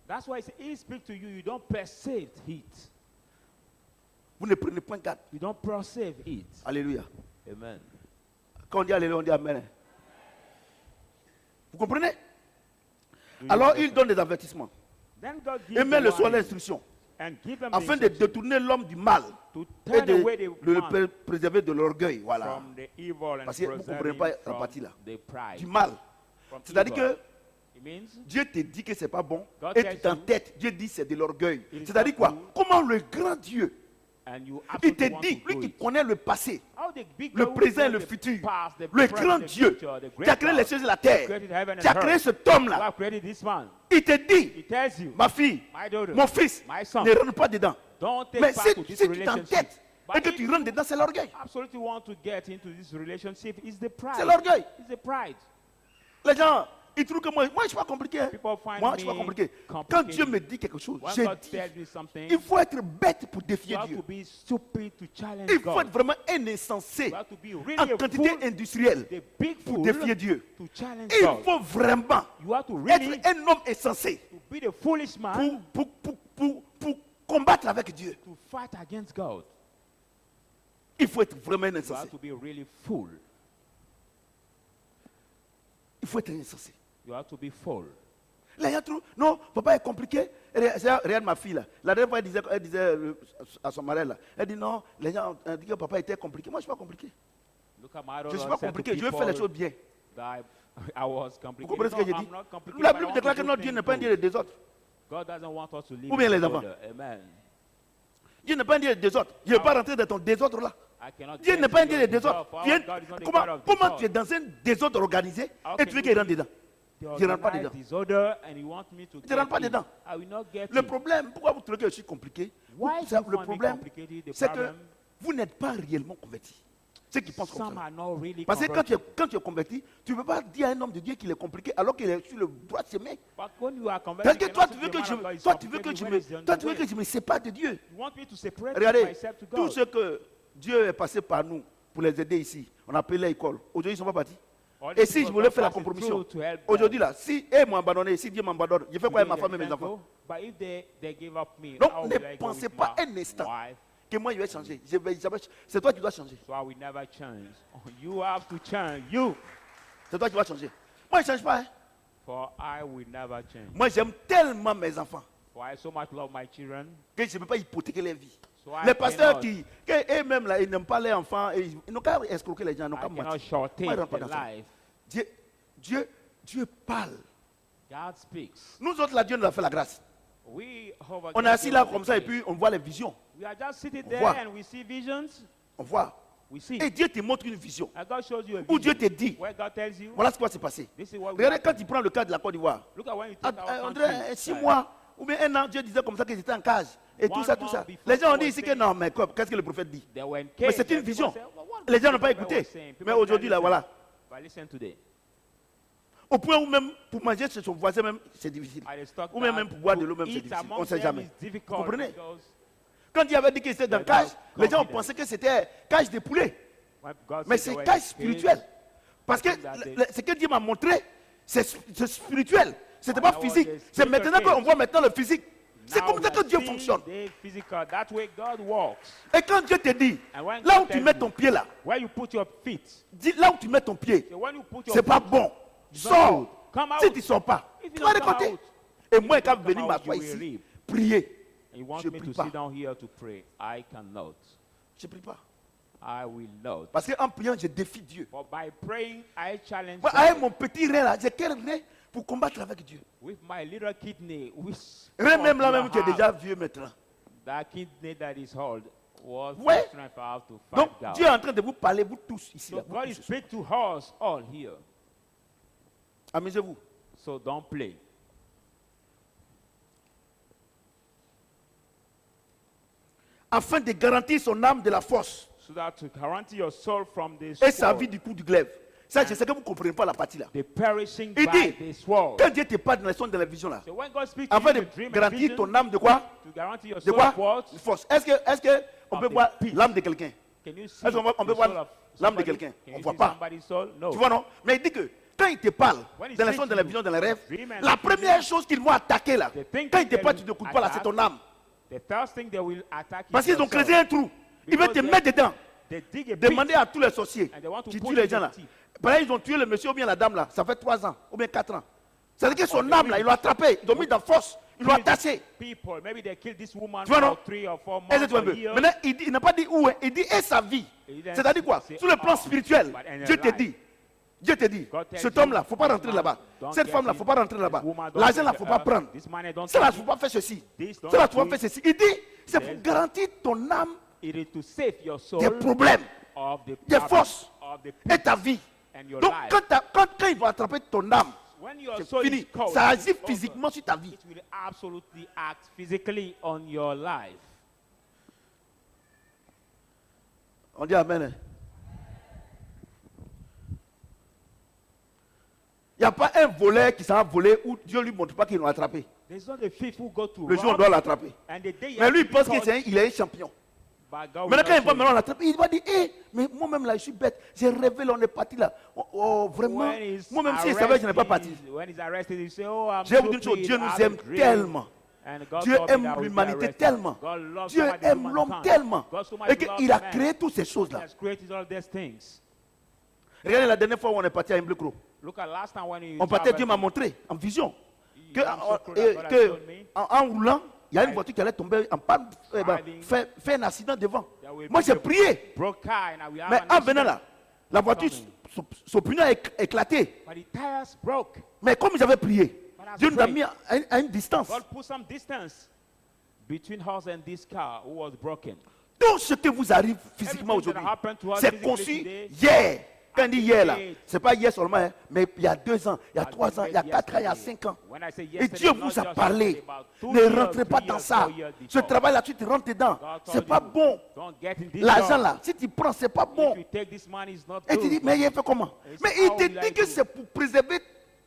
That's why he speak to you, you don't perceive it. Vous ne prenez point garde. You don't perceive it. Alléluia. Amen. Quand on dit Alléluia, on dit Amen. Vous comprenez? Do you Alors il understand? donne des avertissements. Then God gives Et met the le soin warning l'instruction. and give them the Afin de instruction détourner l'homme du mal. to Et turn de away the le man préserver de l'orgueil. Voilà. from the evil and Parce que vous preserve comprenez him pas la from partie là. the pride. Du mal. From C'est-à-dire evil. que It means Dieu te dit que c'est pas bon. God Et tells tu t'entêtes. Dieu dit c'est de l'orgueil. It is C'est-à-dire not quoi? good. Comment le grand Dieu, and you il te absolutely want dit, to lui do qui it. connaît le passé, How the big le God présent et knows le the futur, past, the le present, grand the Dieu future, the qui great a créé les God, choses et la who terre, created heaven qui a and créé earth, cet who homme-là, have created this man. il te dit, He tells you, ma fille, my daughter, mon fils, my son, ne rentre pas dedans. don't take Mais part si, to this si tu relationship. t'entêtes et But que if tu rentres dedans, c'est l'orgueil. absolutely want to get into this relationship, it's the pride. C'est l'orgueil. It's the pride. Les gens, ils trouvent que moi je ne suis pas compliqué. Hein. People find Moi, je ne suis pas me compliqué. Quand complicated. Dieu me dit quelque chose, When je God dis, tells me something, il faut être bête pour you défier have Dieu. to be stupid to challenge Il faut God. être vraiment un insensé You have to be en really a quantité fool, industrielle the big pour fool, défier Dieu. to challenge Il God. faut vraiment You have to really être un homme insensé to be the foolish man pour combattre avec Dieu. to fight against God. Il faut être vraiment un You insensé. have to be really fool. Il faut être un insensé. You have to be fool. Là, il y a trop. Non, papa est compliqué. Regarde ma fille là. La dernière fois, elle disait à son mari là. Elle dit non, les gens ont dit que papa était compliqué. Moi, je ne suis pas compliqué. Look at my Je ne daughter suis pas said to compliqué. Je veux faire les choses people bien. that I was Vous complicated. comprenez ce que No, je I'm dis? not complicated, La but I Bible want déclare to que do notre Dieu things n'est pas un good. Dieu des autres. God doesn't want us to live Ou bien in les disorder. enfants. Amen. Dieu n'est pas un Dieu des autres. Je ne veux pas rentrer dans ton désordre là. I cannot Dieu get n'est pas un into Dieu your des désordres. disorder. Viens, God is not the comment, God of comment disorder. tu es dans un désordre organisé How et can tu veux you qu'il rentre be dedans? The Je ne rentre pas organized dedans. disorder and you want me to Tu ne get rentres pas in. dedans. I will not get Le in. problème, pourquoi vous trouvez que je suis compliqué? Why Ça, do you le find me problème, complicated? The c'est que problem, vous n'êtes pas réellement converti. Ceux qui pensent comme some ça. are not really Parce que converted. quand tu es converti, tu ne peux pas dire à un homme de Dieu qu'il est compliqué alors qu'il est sur le droit chemin. But when you are Parce converted, que you toi, cannot tu say veux the que man je, of God is toi, tu veux que complicated je when me, he's on toi, the tu veux way. que je me sépare de Dieu. You want me to separate Regardez, myself to tout God. ce que Dieu est passé par nous pour les aider ici, on a appelé l'école. Aujourd'hui, ils ne sont pas partis. All Et these si je people voulais God faire la passes it compromission, through to help them. aujourd'hui là, si eux m'ont abandonné, si Dieu m'abandonne, je fais quoi avec ma Today femme et they mes let enfants? go, but if they give up me, Donc how ne will I go pensez with pas my un instant wife? que moi je vais changer. C'est toi qui dois changer. So I will never change. You have to change. You. C'est toi qui dois changer. Moi je ne change pas. Hein. For I will never change. Moi j'aime tellement mes enfants For I so much love my children. que je ne peux pas hypothéquer leur vie. So I Les pasteurs cannot- eux-mêmes là, ils n'aiment pas les enfants, et ils n'ont qu'à escroquer les gens, ils n'ont I qu'à cannot mentir. shortage Moi, je rentre pas the dans ça. life. Dieu parle. God speaks. Nous autres là, Dieu nous a fait la grâce. We hover On est assis là comme ça et puis on voit les visions. we are just sitting On there voit. and we see visions. On voit. We see. Et Dieu te montre une vision. And God shows you a Où Dieu vision. te dit, Where God tells you. voilà ce qui va se passer. This is what we Regardez have quand to il prend le cas de la Côte d'Ivoire. do. Look at when you On take our dirait 6 country. mois ou bien 1 an, Dieu disait comme ça qu'ils étaient en cage. Et tout One ça, tout month ça. before Les gens ont God dit was ici que saying- non, mais quoi, qu'est-ce que le prophète dit? They were in Mais cage c'est une and people vision. say, "Well, what Les gens n'ont the pas prophet écouté. was saying?" People Mais did not aujourd'hui, là, listen. voilà. But listen today. Au point où même pour manger chez son voisin, même, c'est difficile. I stock Ou même that pour boire de to l'eau, même, c'est eat difficile. among On ne sait them jamais. is Vous difficult comprenez? because Quand il avait dit qu'il était dans Without cage, les gens ont confidence. pensé que c'était cage de poulet. when God Mais said c'est they were cage in cage, spirituel. Parce que ce que Dieu m'a montré, c'est spirituel. C'était pas physique. C'est maintenant qu'on voit maintenant le physique. C'est now comme ça we que are Dieu seeing fonctionne. the physical. That way God walks. Et quand Dieu te dit, And when là God où tu tells mets you, ton pied là, where you put your feet. dis là où tu mets ton pied, So when you put your c'est pas feet, bon. it's not Sors. good. Come Si out. tu ne sors pas, If you tu vas don't come récolter. out, Et if moi, you quand don't venir come out, m'asseoir you will ici, reap. prier. And you want Je me prie to pas. sit down here to pray. I cannot. Je ne prie pas. I will not. Parce qu'en priant, je défie Dieu. For by praying, I challenge Moi, avec God. mon petit rein là, j'ai quel rein pour combattre avec Dieu? With my little kidney, which Rein même là, you même qui est have, déjà vieux maintenant. that kidney that is held, what Ouais. strength I have to Donc, fight God. Dieu est en train de vous parler, vous tous ici. So Là, vous God tous is ce soir. speak to us all here. Amusez-vous. So don't play. Afin de garantir son âme de la force So that to guarantee your soul from this et sa world, vie du coup du glaive. Ça, je sais que vous ne comprenez pas la partie là. the perishing Il by dit, this world. quand Dieu te parle dans les sons de la vision là, So when God speaks to afin you de in dream and garantir vision, ton âme de quoi? to guarantee your De soul quoi? force, De force. Est-ce que on peut the voir peace. l'âme de quelqu'un? can you see Est-ce qu'on peut the voir soul of l'âme de somebody? quelqu'un? Can On you voit see pas. somebody's soul? No. Tu vois non? Mais il dit que quand il te parle When he dans les speaks sons de to la you, vision, dans les rêves, dream and la vision, première chose qu'ils vont attaquer là, the thing quand il te they parle, will tu ne coudes pas là, c'est attack, ton âme. The first thing they will attack Parce is qu'ils ont your soul. creusé un trou. Ils veulent te Because mettre dedans. They dig a pit. Demander à tous les sorciers And they want to qui put tuent les in gens the là. teeth. Par exemple, ils ont tué le monsieur ou bien la dame là. Ça fait 3 ans ou bien 4 ans. C'est-à-dire que son the âme là, ils l'ont attrapé. Ils l'ont mis dans force. Ils l'ont attaché. People, maybe they killed this woman Tu vois, non? for 3 or 4 Est-ce que months tu vois un or peu? years. Maintenant, il n'a pas dit où, hein. Il dit et sa vie. Il dit, C'est-à-dire quoi? c'est Sur le plan all. spirituel, But in Dieu your te life, dit. Dieu te dit, God tells cet you, homme-là, il ne faut pas this rentrer man, là-bas. don't Cette get femme-là, il ne in. faut pas rentrer This là-bas. woman, don't L'argent-là, il ne get faut her. pas prendre. This money, don't Cela, il take ne faut pas faire ceci. This, don't Cela, tu vas do faire it. ceci. Il dit, c'est pour Yes. garantir ton âme It is to save your soul des problèmes, of the des problem, forces of the et pit ta vie. and your Donc, life. quand ils vont attraper ton âme, When your c'est soul fini. is cold, Ça it's agit over. physiquement sur ta vie. It will absolutely act physically on your life. On dit Amen. hein. Il n'y a pas un voleur qui s'en va voler où Dieu ne lui montre pas qu'ils l'ont attrapé. There's not a thief who go to Le jour, on rob, doit l'attraper. and the day he Mais has lui, il to be pense caught, qu'il est un champion. but God will Maintenant, not quand il show va you. maintenant l'attraper, il va dire, mais moi-même là, je suis bête. J'ai rêvé, là, on est parti là. Oh, vraiment. When he's Moi-même, si je savais, je n'étais pas parti. arrested, when he's arrested, he say, "Oh, I'm Je vais vous dire une chose, stupid, Dieu I nous had aime a dream." tellement. And God Dieu told me aime that I would be l'humanité arrested. tellement. God loves Dieu so much aime humankind. l'homme tellement. God so much Et loves qu'il a man. créé toutes ces He choses-là. has created all these things. Regardez la dernière fois où on est parti à Imblecro. Look at last time when you On partait, Dieu m'a traveled. montré en vision que, I'm so cool that God has shown me. en roulant, il y a une voiture qui allait tomber en panne, Driving. faire un accident devant. There will Moi, be j'ai a prié. Broke car and we have Mais an en venant accident. là, la voiture, son pneu a éclaté. But the tires broke. Mais comme j'avais prié, But as Dieu nous a prayed, mis à une distance. God put some distance between us and this car who was broken. Tout ce qui vous arrive physiquement Everything that aujourd'hui, happened to us c'est physically conçu today, hier. Quand on dit hier là, today, c'est pas hier seulement, hein, mais il y a 2 ans, il y a has 3 been ans, il y a made 4 ans, il y a yesterday. 5 ans. When I say Et yesterday, Dieu not vous a just parlé. yesterday, about 2 Ne years, rentrez pas 3 dans years, ça. 4 years Ce before. travail-là, tu te rentres dedans. God C'est told pas you, bon. don't get in this L'argent job. là, si tu prends, c'est pas bon. If you take this money, it's not Et tu good. dis, mais il a fait comment? It's Mais il how te will I dit que do? c'est pour préserver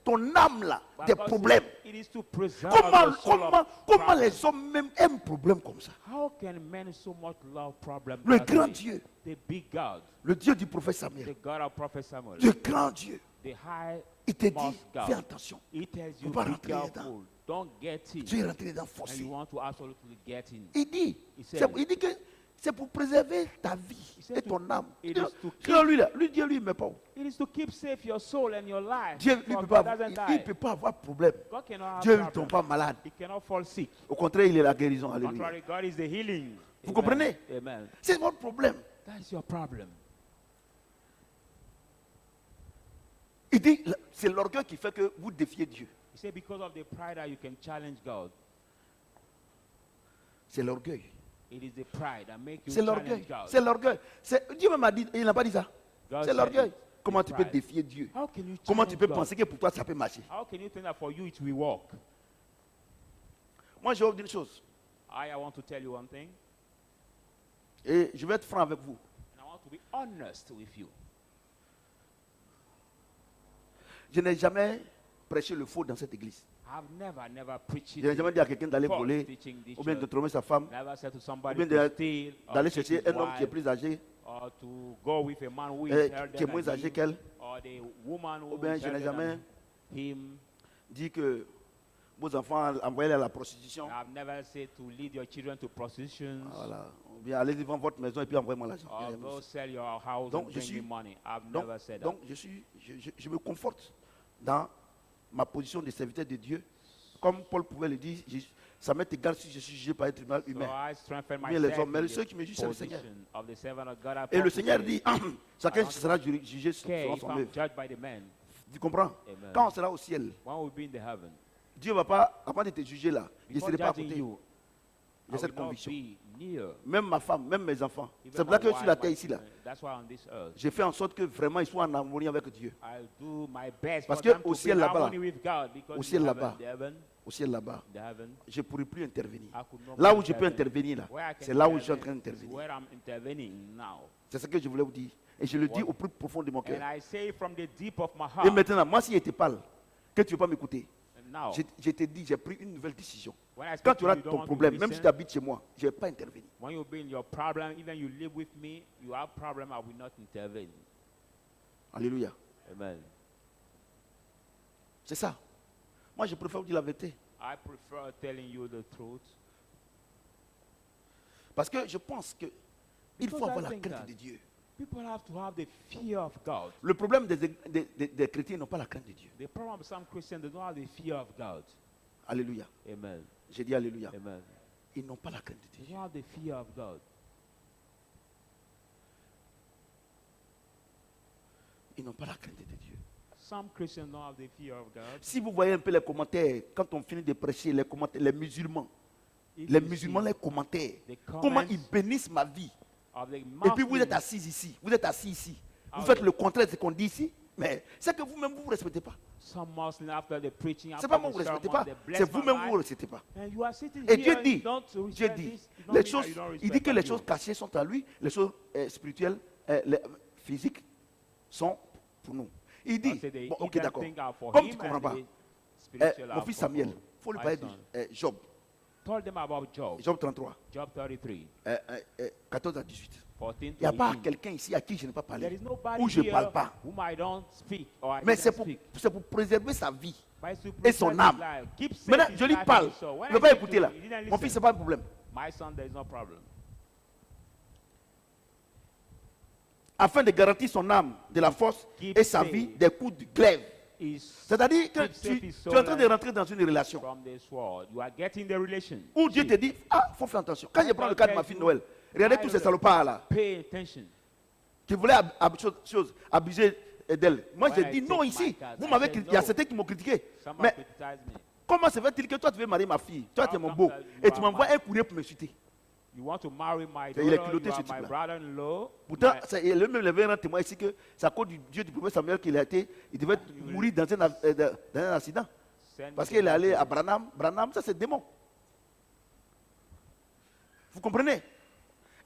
ton âme là, But des God problèmes. says It is to preserve Comment, the soul of comment problems. les hommes même aiment problème comme ça? How can men so much love problems? Le that grand way? Dieu, The big God, le Dieu du prophète Samuel, the God of Prophet Samuel, le grand Dieu, the high il te dit, most God. fais attention. He tells Faut you, pas be rentrer careful. dedans. Don't get in. Tu es rentré dedans And forcé. you want to absolutely get in. Il dit, He said- il dit que C'est pour préserver ta vie said et to- ton âme. it Dieu, is to sinon, lui, là, lui, Dieu, lui, il ne met pas. It is to keep safe your soul and your life. Dieu, lui, For il God ne doesn't peut, die. il peut pas avoir de problème. God cannot have Dieu ne problem. tombe pas malade. He cannot fall sick. Au contraire, il est la guérison. Alléluia. Contrary, God is the healing. Vous Amen. comprenez? Amen. C'est votre problème. That is your problem. Il dit, c'est l'orgueil qui fait que vous défiez Dieu. He said because of the pride that you can challenge God. C'est l'orgueil. It is the pride that make you C'est challenge l'orgueil. God. C'est l'orgueil. Dieu même a dit, il n'a pas dit ça. God C'est said l'orgueil. it. Comment It's tu peux pride. défier Dieu? How can you Comment tu challenge peux God? penser que pour toi ça peut marcher? How can you think that for you it will work? Moi, je vais vous dire une chose. I want to tell you one thing, Et je vais être franc avec vous. and I want to be honest with you. Je n'ai jamais prêché le faux dans cette église. I've never preached Je n'ai jamais dit à quelqu'un d'aller false voler, teaching this ou bien de church. tromper sa femme, Never said to ou somebody bien to steal or d'aller cheat chercher his un homme qui est wife, plus âgé, or to go with a man who is qui est elder moins than âgé him, qu'elle. or the woman Ou who bien is je n'ai elder jamais than him. dit que vos enfants envoyez à la prostitution. I've never said to lead your children to prostitution, Voilà. Ou bien allez vendre votre maison et puis envoyez-moi l'argent. or go sell your house Donc, and je bring suis- me money. I've Donc, never said donc je me conforte dans ma position de serviteur de Dieu. Comme Paul pouvait le dire, ça m'est égal si je suis jugé par un tribunal that. So humain. I strengthen Bien les myself hommes, mais in ceux the qui me jugent, c'est le Seigneur. position of the servant of God. I Et le purpose Seigneur it. dit, chacun sera jugé Okay, selon if son I'm œuvre. judged by the man, Tu comprends? Amen. Quand on sera au ciel, when will be in the heaven? Dieu ne va pas, avant de te juger là, je ne Before serai pas à judging côté. you, J'ai I cette will not conviction. be near. Même ma femme, même mes enfants. Even C'est pour ça my que sur la wife, terre my ici là, children. That's why on this earth, j'ai fait en sorte que vraiment ils soient en harmonie avec Dieu. I'll do my best Parce for que them au to be ciel in là-bas, harmony with God, because au in ciel the là-bas, heaven, Au ciel là-bas, the heaven, je ne pourrai plus intervenir. I could not Là où je peux intervene. intervenir là, Where I can c'est là où je suis en intervene train is d'intervenir. where I'm intervening now. C'est ce que je voulais vous dire. Et je le dis What? au plus profond de mon And cœur. I say from the deep of my Et heart, maintenant, moi, si je te parle, que tu ne veux pas m'écouter, and now, je te dis, j'ai pris une nouvelle décision. when I Quand speak tu to auras you, you don't ton want to problème, même si listen. tu habites chez moi, je ne vais pas intervenir. When you be in your problem, even you live with me, you have problem, I will not intervene. Alléluia. Amen. C'est ça. Moi, je préfère vous dire la vérité. I prefer telling you the truth. Parce que je pense qu'il Because faut I avoir la think crainte that de Dieu. People have to have the fear of God. Le problème des chrétiens, ils n'ont pas la crainte de Dieu. The problem of some Christians, they don't have the fear of God. Alléluia. Amen. J'ai dit Alléluia. Amen. Ils n'ont pas la crainte de They Dieu. don't have the fear of God. Ils n'ont pas la crainte de Dieu. Some Christians don't have the fear of God. Si vous voyez un peu les commentaires, quand on finit de prêcher, les commentaires, les musulmans, If les you musulmans, see les commentaires, the comment comments ils bénissent ma vie. of the Et puis vous êtes Muslims, assis ici, vous êtes assis ici. Vous Ah faites oui. le contraire de ce qu'on dit ici, mais c'est que vous-même, vous ne vous respectez pas. some Muslims after the preaching, C'est after pas moi, the vous ne respectez sermon, pas. they bless C'est my vous-même, vous ne life, vous respectez pas. and you are sitting Et here Dieu and dit, you don't Dieu respect dit, this. It don't les mean that choses, you don't il dit que respect les you. choses cachées sont à lui, les choses spirituelles, physiques sont pour nous. Il dit, I say the bon, ok hidden d'accord, things are for comme him tu ne comprends and pas, the spiritual mon are fils for Samuel, God. il faut lui My parler son. de Job, Told them about Job. Job 33, Job 33, 14 à 18. 14 Il to n'y a pas 18. quelqu'un ici à qui je n'ai pas There parlé, is nobody ou je ne here parle pas. whom I don't speak or I Mais didn't c'est speak. pour préserver sa vie. But it's to et son preserve âme. his life. Keep safe Maintenant, his je lui life parle. and his soul. When Il ne I va pas speak to écouter là. you, he didn't Mon fils, listen. ce n'est pas un problème. My son, there is no problem. Afin de garantir son âme de la force Keep et sa safe. vie des coups de glaive. Is C'est-à-dire que keep safe his tu es en train soul de rentrer dans une relation from the sword. You are getting the relation. où Dieu te dit, ah, il faut faire attention. Quand je prends le cas de ma fille Noël, regardez tous ces salopards là, Pay attention. qui voulaient abuser d'elle. Moi, When j'ai I dit take non my ici. card, Vous I m'avez said critiqué. Il y a no. certains qui m'ont critiqué. Somebody Mais criticized me. comment se fait-il que toi, tu veux marier ma fille? Toi, tu es How mon come beau. that you Et tu are m'envoies my- un courrier pour me m'insulter. You want to marry my Il est daughter, culotté, you ce are my type-là. brother-in-law. Pourtant, my- c'est lui-même avait un témoin ici que c'est à cause du Dieu du prophète Samuel qu'il a été, il devait mourir dans un accident. send Parce me qu'il est to allé that à Branham. Branham, ça c'est démon. Vous comprenez?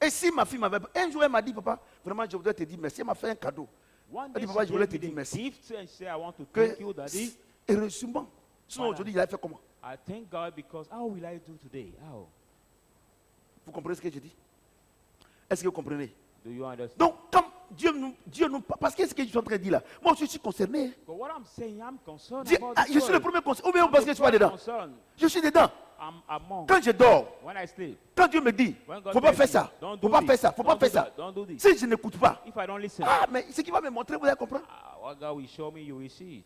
Et si ma fille m'avait... Un jour, elle m'a dit, papa, vraiment, je voudrais te dire merci. Elle m'a fait un cadeau. One Elle day dit, papa, she je voulais gave te me dire the merci. gift and say, I want to Que, thank you, Daddy. heureusement. Sinon, Voilà. aujourd'hui, il a fait comment? I thank God because how will I do today? How? Vous comprenez ce que je dis? Est-ce que vous comprenez? Do you understand? Donc, comme Dieu nous... Parce que ce que je suis en train de dire là, moi, je suis concerné. But what I'm saying, I'm concerned Dieu- about ah, this je suis le world. premier concerné. Ou bien parce que je suis pas I'm dedans. concerned. Je suis dedans. I'm monk. Quand je dors, When I sleep, quand Dieu me dit, when God faut pas tells faire me, ça, don't faut do pas this, faire ça, faut pas don't do faire ça. that, don't do this. Si je n'écoute pas, If I don't listen, ah, mais ce qui va me montrer, vous allez comprendre. what God will show me, you will see it.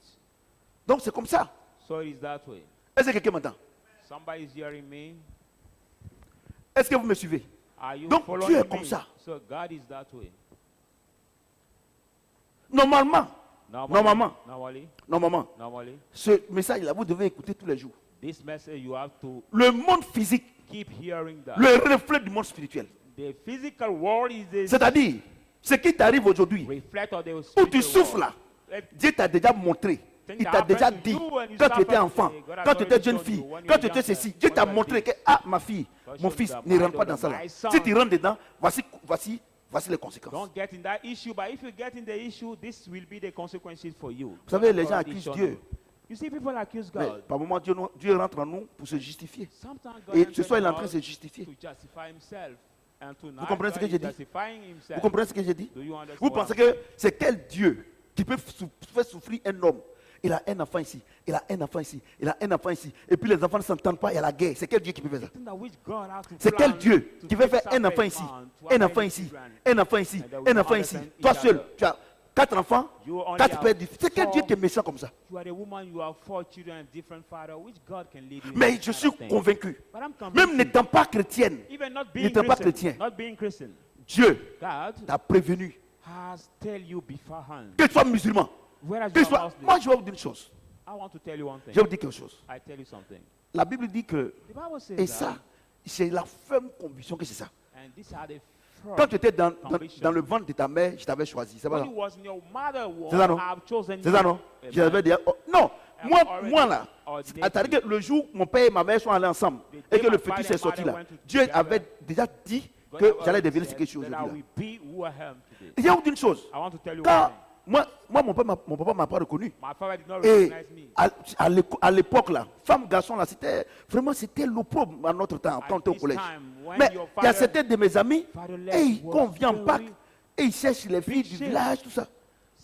Donc c'est comme ça. So it is that way. Est-ce que quelqu'un m'entend? Somebody is hearing me. Est-ce que vous me suivez? Are you Donc, following Dieu est me? comme ça. So God is that way. Normalement, normalement, Normally, ce message-là, vous devez écouter tous les jours. this message you have to Le monde physique, keep hearing that. le reflet du monde spirituel. The physical world is the C'est-à-dire, ce qui t'arrive aujourd'hui, reflect of the où spiritual tu souffres là, world. Dieu t'a déjà montré. Il t'a déjà dit, quand tu étais enfant, quand tu étais jeune fille, quand tu étais ceci, Dieu t'a montré que, ah, ma fille, mon fils, ne rentre pas dans ça là. Si tu rentres dedans, voici les conséquences. Don't get in that issue, but if you get in the issue, this will be the consequences for you. Vous savez, les gens God already accusent shown Dieu. you. You see, people accuse Mais God. par moment, Dieu rentre en nous pour se justifier. Sometimes God Et enters ce soir, il est en us train de se justifier. to justify himself. And tonight, Vous comprenez ce que God j'ai is dit? justifying Vous himself. comprenez ce que j'ai dit? Do you understand Vous what pensez I'm que c'est quel Dieu qui peut faire souffrir un homme? Il a un enfant ici, il a un enfant ici, il a un enfant ici. Et puis les enfants ne s'entendent pas, il y a la guerre. C'est quel Dieu qui peut faire ça? saying? That which God has to C'est quel plan Dieu to qui veut fix faire un enfant ici, man, to un have enfant many ici, children. un enfant ici, And that we un enfant ici. understand Toi each seul, other. tu as 4 enfants, You only 4 have pères différents. C'est quel Dieu four. qui est méchant comme ça? You are a woman, you have 4 children and different fathers. Which God can lead you? in Mais this je kind suis of thing? convaincu, But I'm convinced, même n'étant pas chrétienne, even not being n'étant pas Christian, chrétien, not being Christian, Dieu God t'a prévenu has tell you beforehand. que tu sois musulman. Whereas Que you tu sois... are Muslim, Moi, je vais vous dire une chose. I want to tell you one thing. Je vais vous dire quelque chose. I tell you something. La Bible dit que, The Bible says et that, ça, c'est la ferme conviction que c'est ça. and these are the first Quand tu étais dans convictions. le ventre de ta mère, je t'avais choisi. C'est pas When ça? you was in your mother womb, C'est ça, non? I've chosen C'est you. ça, non? Amen. J'avais dit, oh, non, I'm moi already là, ordinated. c'est-à-dire que le jour où mon père et ma mère sont allés ensemble The et day que le my petit father s'est and sorti mother là, went Dieu together, avait déjà dit God que had j'allais already devenir ce said que je suis that I aujourd'hui. will be who I am today. Et je vais vous dire une chose. I want to tell you Quand one thing. moi mon papa m'a pas reconnu. My father did not Et recognize me. à l'époque là, femme, garçon là, c'était l'opprobre à notre temps, quand on était au this collège. time, when Mais your il y a father- certains de mes amis, fatherless et was quand on vient en very Pâques, et ils cherchent les filles du shame. village, tout ça.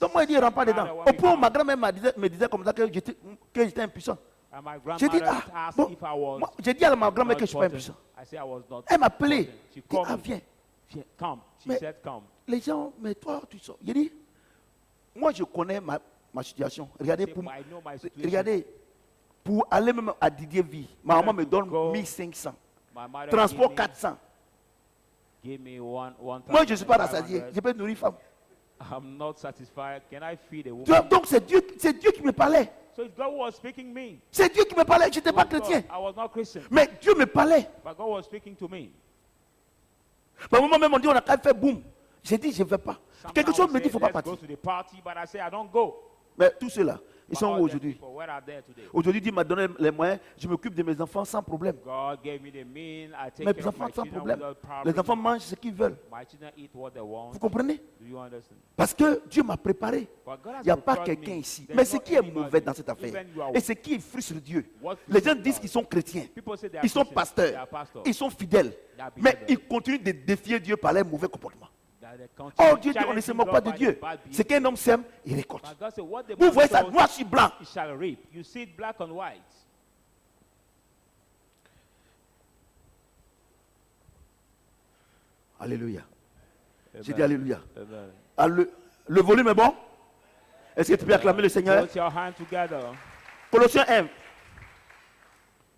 Donc moi, il dit, il ne rentre pas dedans. Father, Au point où when ma grand-mère me disait comme ça que j'étais impuissant. And my J'ai dit, grandmother ah, asked bon, if I was moi, j'ai dit à ma grand-mère not que je ne suis pas important. impuissant. I said I was not. Elle m'a appelé. important. She Elle dit, called ah, me. viens. Come. She Mais- said come. Les gens, mais toi, tu sors. J'ai dit, moi, je connais ma situation. Regardez, Say, pour, I know my situation. regardez, pour aller même à Didier Vie, ma maman me donne Go. 1500. My mother Transport gave me- 400. Give me one Moi, je ne suis pas rassasié. Je peux nourrir femme. I'm not satisfied. Can I feed a Tu woman? vois, donc, c'est Dieu qui me parlait. So it's God was speaking me. C'est Dieu qui me parlait. Je n'étais pas It was God. chrétien. I was not Christian, Mais Dieu me parlait. but God was speaking to me. Par moment même, on dit, on a qu'à faire boum. J'ai dit, je ne vais pas. Quelque chose me dit, il ne faut pas Let's go partir. to the party, but I say I don't go. Mais tous ceux-là, ils But sont all où them aujourd'hui? people, where are they today? Aujourd'hui, Dieu m'a donné les moyens. Je m'occupe de mes enfants sans problème. God gave me the mean. I take Mes care of enfants my sans children problème. without problem. Les enfants mangent ce qu'ils veulent. My children eat what they want. Vous comprenez? Do you understand? Parce que Dieu m'a préparé. But God has Il n'y a pas prepared quelqu'un me. ici. There's Mais ce not qui est anybody, mauvais dans cette affaire, even you are- et ce qui frustre Dieu, What les gens frustраtes disent God? qu'ils sont chrétiens, People say they are ils sont Christians, they are pasteurs, pastors. ils sont fidèles, They are mais believers. ils continuent de défier Dieu par leur mauvais comportement. That they continue Oh, Dieu dit, on ne challenging se moque God pas de by Dieu. their bad Ce qu'un homme sème, il récolte. But God said, what the Vous man voyez ça, sows, noir sur blanc. he shall reap. You see it black on white. Alléluia. J'ai Amen. dit Alléluia. Amen. Ah, le volume est bon? Est-ce que tu peux acclamer le Seigneur? Put your hand together. Colossiens 1.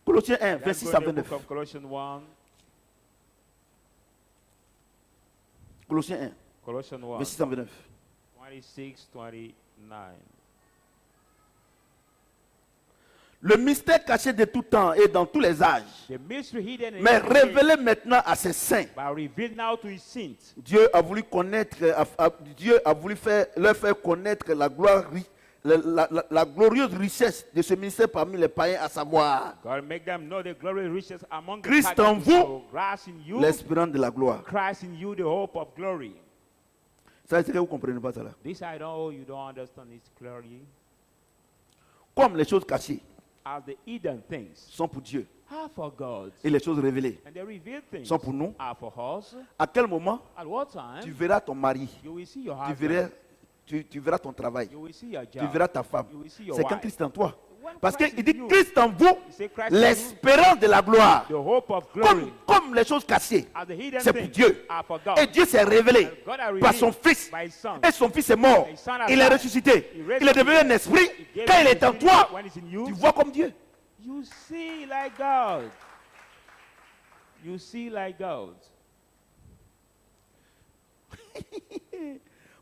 Colossiens 1, Let's 26 go à to the book 29. of Colossians 1. Colossiens 1, Colossians 1. 26 à 29. 26, 29. Le mystère caché de tout temps et dans tous les âges, The mystery hidden in mais every age, révélé maintenant à ses saints. but revealed now to his saints. Dieu a voulu connaître, Dieu a voulu leur faire connaître la gloire, la glorieuse richesse de ce ministère parmi les païens, à savoir God make them know the glory riches among Christ the pagans. en vous, So Christ in you, l'espérance de la gloire. Christ in you, the hope of glory. Ça, c'est que vous ne comprenez pas ça là. This I know you don't understand it clearly. Comme les choses cachées As the hidden things sont pour Dieu are for God, et les choses révélées and the revealed things sont pour nous, are for us. à quel moment At what time tu verras ton mari, you will see your tu husband, verras ton travail, you will see your tu job, verras ta femme. you will see your C'est quand wife. Christ est en toi. When Parce Christ qu'il is dit you, Christ en vous, he said Christ in you, l'espérance de la gloire. the hope of glory. Comme les choses cachées, As the hidden c'est pour things Dieu. are for God. Et Dieu s'est révélé And God has par son revealed Fils. by his Son. Et son Fils est mort. And his Son has Il est died. ressuscité. He raised Il est up devenu again. un esprit. He gave Quand us il est the en Spirit. toi, When it's in you, tu vois comme Dieu. you see like God. You see like God.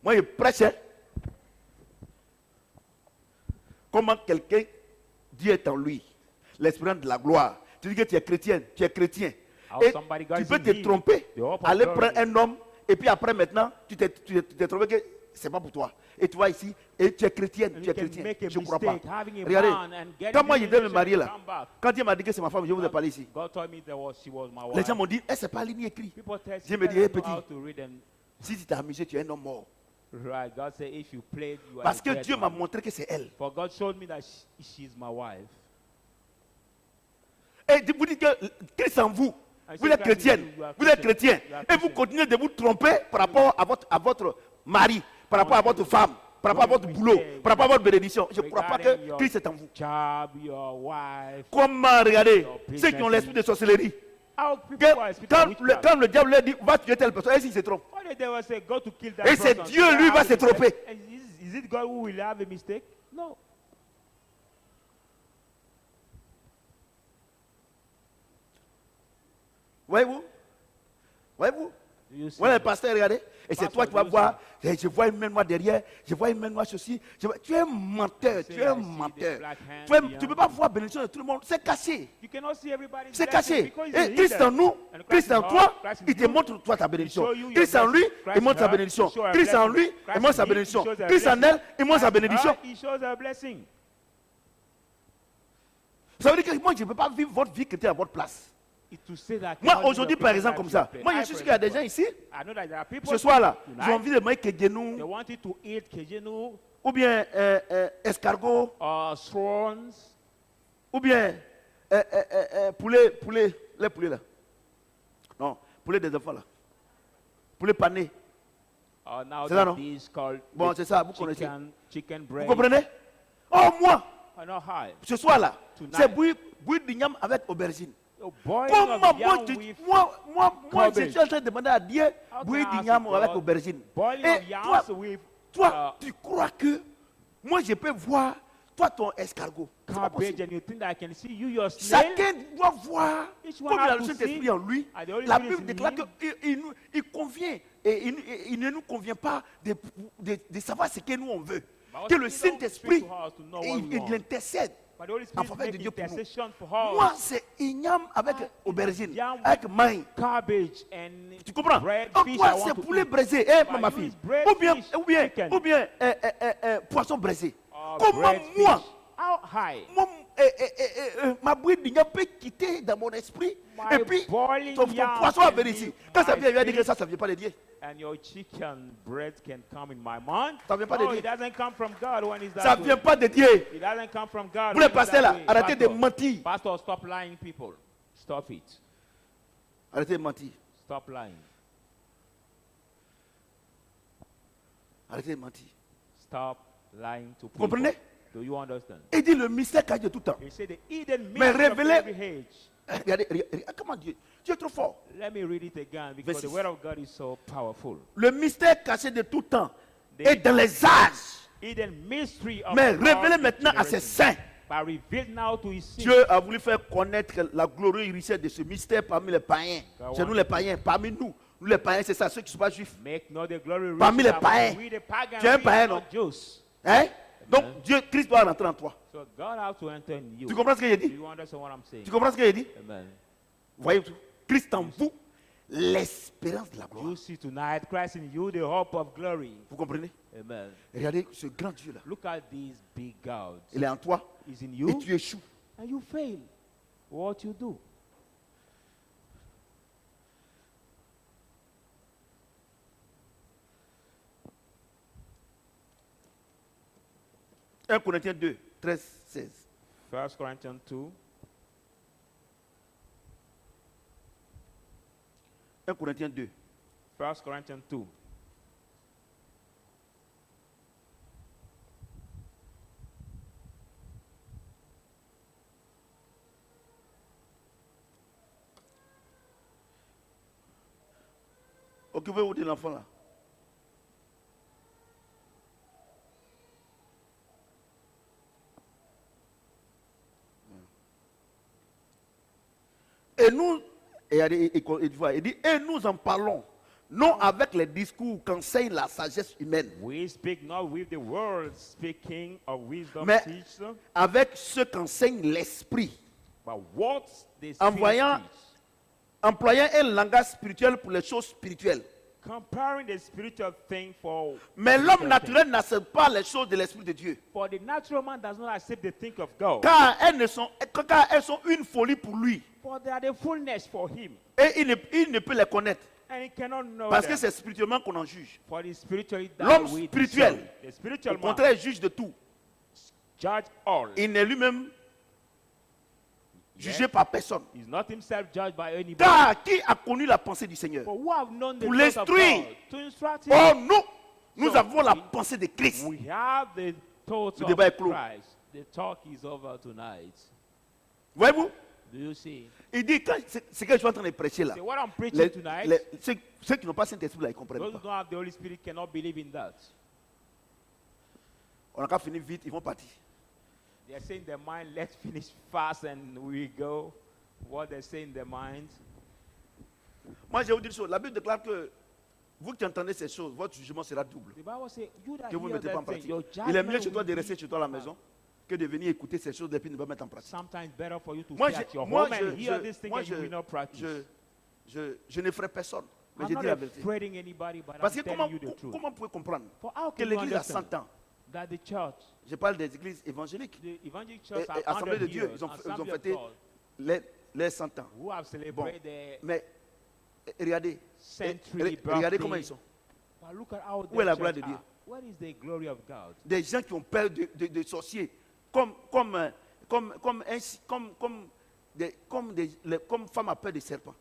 Moi, je prêche. Hein. Comment quelqu'un, Dieu est en lui. L'espérance de la gloire. Tu dis que tu es chrétien. Tu es chrétien. How Et somebody tu God peux is te in him, tromper. the hope of Aller glory. prendre un homme. Et puis après, maintenant, tu t'es trompé que c'est pas pour toi. Et tu vois ici, et tu es chrétien. And Tu you es can chrétien. make a Je ne crois pas. mistake, having a Regardez. man and getting Quand moi, je into devais me relationship marier and là, come back. quand Dieu m'a dit que c'est ma femme, je vous ai parlé ici. God told me she was my wife. Les gens m'ont dit, eh, c'est pas ligne écrit. People tell Dieu me dit, you hey, know petit, how to read them. si tu t'es amusé, tu es un homme mort. Right. God said if you played, you are Parce a que dead Dieu m'a man. montré que c'est elle. For God showed me that she's my wife. Et vous dites que Christ en vous, vous êtes chrétienne, vous êtes chrétien, et vous continuez de vous tromper par rapport à votre mari, par rapport à votre femme, par rapport à votre boulot, par rapport à votre bénédiction. Je ne crois pas que Christ est en vous. Job, your wife. Comment, regardez, ceux qui ont l'esprit de sorcellerie, How people who are speaking witchcraft. quand le diable leur dit, va tuer telle personne, et s'il se trompe. Why did they will say go to kill that Et c'est person? Dieu, Will lui, I va have se a tromper. mistake? And is it God who will have a mistake? No. Voyez-vous? Voyez-vous? You see. Voilà le pasteur, regardez. Et c'est toi qui vas Pastor, voir, je vois une main noire derrière, je vois une main noire ceci. Tu es un menteur, tu es un menteur. Tu ne peux pas voir la bénédiction de tout le monde, c'est caché. You cannot see everybody's C'est blessing caché. because Et it's Christ en hidden. nous, And Christ en in toi, us, Christ in il te you. montre toi ta bénédiction. Show you your Christ en lui, blessing. il Christ montre in sa her, bénédiction. he shows her Christ en blessing. lui, il Christ montre in sa him, bénédiction. he shows her Christ en blessing. elle, il montre sa Christ in bénédiction. her, he shows her blessing. Ça veut dire que moi, je ne peux pas vivre votre vie chrétienne à votre place. To say that Moi, cannot be aujourd'hui, the par Christian exemple, life comme you ça. play. Moi, I je suis sûr pray qu'il y a des for gens you. ici, I know that there are people ce soir-là, tonight, ils ont envie de manger they kegenou, want you to eat kejenu ou bien escargot, or swans ou bien poulet, les poulets là. Non, poulet des enfants là. Poulet pané. or now C'est ça, the non? dish called Bon, the c'est ça, vous connaissez. chicken Vous breast. comprenez? Oh, moi, I know how. ce soir-là, Tonight. c'est bouillir d'igname avec aubergine. Oh, boiling Comment of moi, yam je, with moi, je cabbage. suis en train de demander à Dieu How bouillir can I ask d'igname God? avec aubergine. boiling Et of yams with toi, tu crois que moi, je peux voir, toi, ton escargot. C'est pas cabbage, possible. and you think that I can see you your snail? Chacun doit voir, Each one comme il a has le to Saint-Esprit see. en lui, And the Holy la Spirit is Bible in déclare him. qu'il convient, et il ne nous convient pas de savoir ce que nous on veut. But Que what le we don't Saint-Esprit, speak to us to know what we il want. intercède But the Holy en Spirit faveur de make Dieu pour nous. intercession for us. Moi, c'est igname avec aubergine, yam avec maïs. Cabbage and Tu comprends? bread, Donc fish, toi, I want c'est to poulet eat. braisé, hein, But ma you fille. is bread, chicken. Ou bien poisson braisé. Or Comment bread, moi, fish. How high? ma bouille d'igname peut quitter dans mon esprit My et puis boiling ton yam poisson va can venir be ici. Quand ça my vient, il va dire que spirit. ça ne vient pas de Dieu. And your chicken bread can come in my mind. Ça vient pas de No, Dieu. it doesn't come from God when it's that Ça ne way. vient pas de Dieu. It doesn't come from God. Vous les when it's pasteurs that là, way. arrêtez de Pastor, mentir. Pastor, stop lying, people. Stop it. Arrêtez de mentir. Stop lying. Arrêtez de mentir. Stop lying to people. comprenez? Do you understand? Il dit le mystère caché de tout temps. He said the hidden Mais mystery of révélé- every age. Regardez, comment Dieu est trop fort. Let me read it again because Verse the 6. word of God is so powerful. Le mystère caché de tout temps The est dans les âges, hidden mystery of mais God révélé in maintenant à ses generation. saints. But revealed now to his saints. Dieu a voulu faire connaître la glorieuse richesse de ce mystère parmi les païens. God C'est nous wanted les païens, parmi nous. Nous les païens, c'est ça, ceux qui ne sont pas juifs. Make not the glory Parmi les riches païens. among we the pagans, Tu es un we païen, are non? not Jews. Hein? Donc Dieu, Christ doit rentrer en toi. So God has to enter in you. Tu comprends ce que j'ai Do dit? you understand what I'm saying? Tu comprends ce que j'ai dit? Amen. Voyez tout. Christ en vous, l'espérance de la gloire. You see tonight, Christ in you, the hope of glory. Vous comprenez? Amen. Regardez ce grand Dieu-là. Look at these big gods. Il est en toi He's in et you, tu échoues. and you fail. What you do? 1 Corinthiens 2, 13, 16. 1 Corinthians 2. 1 Corinthiens 2. 1 Corinthians 2. Occupez-vous de l'enfant là. Et nous, il dit, et nous en parlons, non avec les discours qu'enseigne la sagesse humaine, We speak not with the words speaking of wisdom mais teach, avec ce qu'enseigne l'esprit, but what the Spirit Envoyant- teach. employant un langage spirituel pour les choses spirituelles. Comparing the spiritual thing for Mais l'homme spiritual naturel n'accepte pas les choses de l'esprit de Dieu. thing. For the natural man does not accept the think of God. Car elles sont une folie pour lui. For they are the fullness for him. Et il ne peut les connaître. And he cannot know Parce que them. c'est spirituellement qu'on en juge. For the spiritually that L'homme we spirituel, discern. The spiritual Au man contraire, il juge de tout. judge all. Il n'est lui-même jugé par personne. He's not himself judged by anybody. Car qui a connu la pensée du Seigneur? For who have known the Pour thoughts of l'instruire. God, to instruct him. Oh, nous So, avons la pensée de Christ. We have the thoughts Le of débat est clos. Christ. The talk is over tonight. Voyez-vous? Do you see? Il dit, ce que je suis en train de prêcher là, So what I'm preaching les- tonight, ceux qui n'ont pas Saint-Esprit là, ils ne comprennent those who pas. don't have the Holy Spirit cannot believe in that. On n'a qu'à finir vite, ils vont partir. They are saying in their mind, let's finish fast and we go. What they say in their mind. Moi, je vais vous dire une chose. La Bible déclare que vous qui entendez ces choses, votre jugement sera double. The Bible says, you that Que vous ne hear mettez pas en that thing, pratique. your Il est mieux judgment chez toi de will rester be chez toi à la maison que de venir écouter ces choses et puis ne pas mettre en pratique. sometimes better for you to Moi, stay at your moi, home and hear this thing and you will not practice. je ne ferai personne. Mais I'm je not dis la vérité. afraiding anybody, but Parce I'm que telling you the truth. comment vous pouvez comprendre For how que can you l'église a 100 understand ans? that the church, Je parle des églises évangéliques. the evangelic Et, church et are Assemblée 100 de Dieu, years, ils ont Assembly of fêté God, les 100 ans. who have celebrated their Mais regardez, century regardez comment birthday. ils sont. But look at how Où est la their gloire church de Dieu? are. Where is the glory of God? Des gens qui ont peur de sorciers, comme femme a peur des serpents.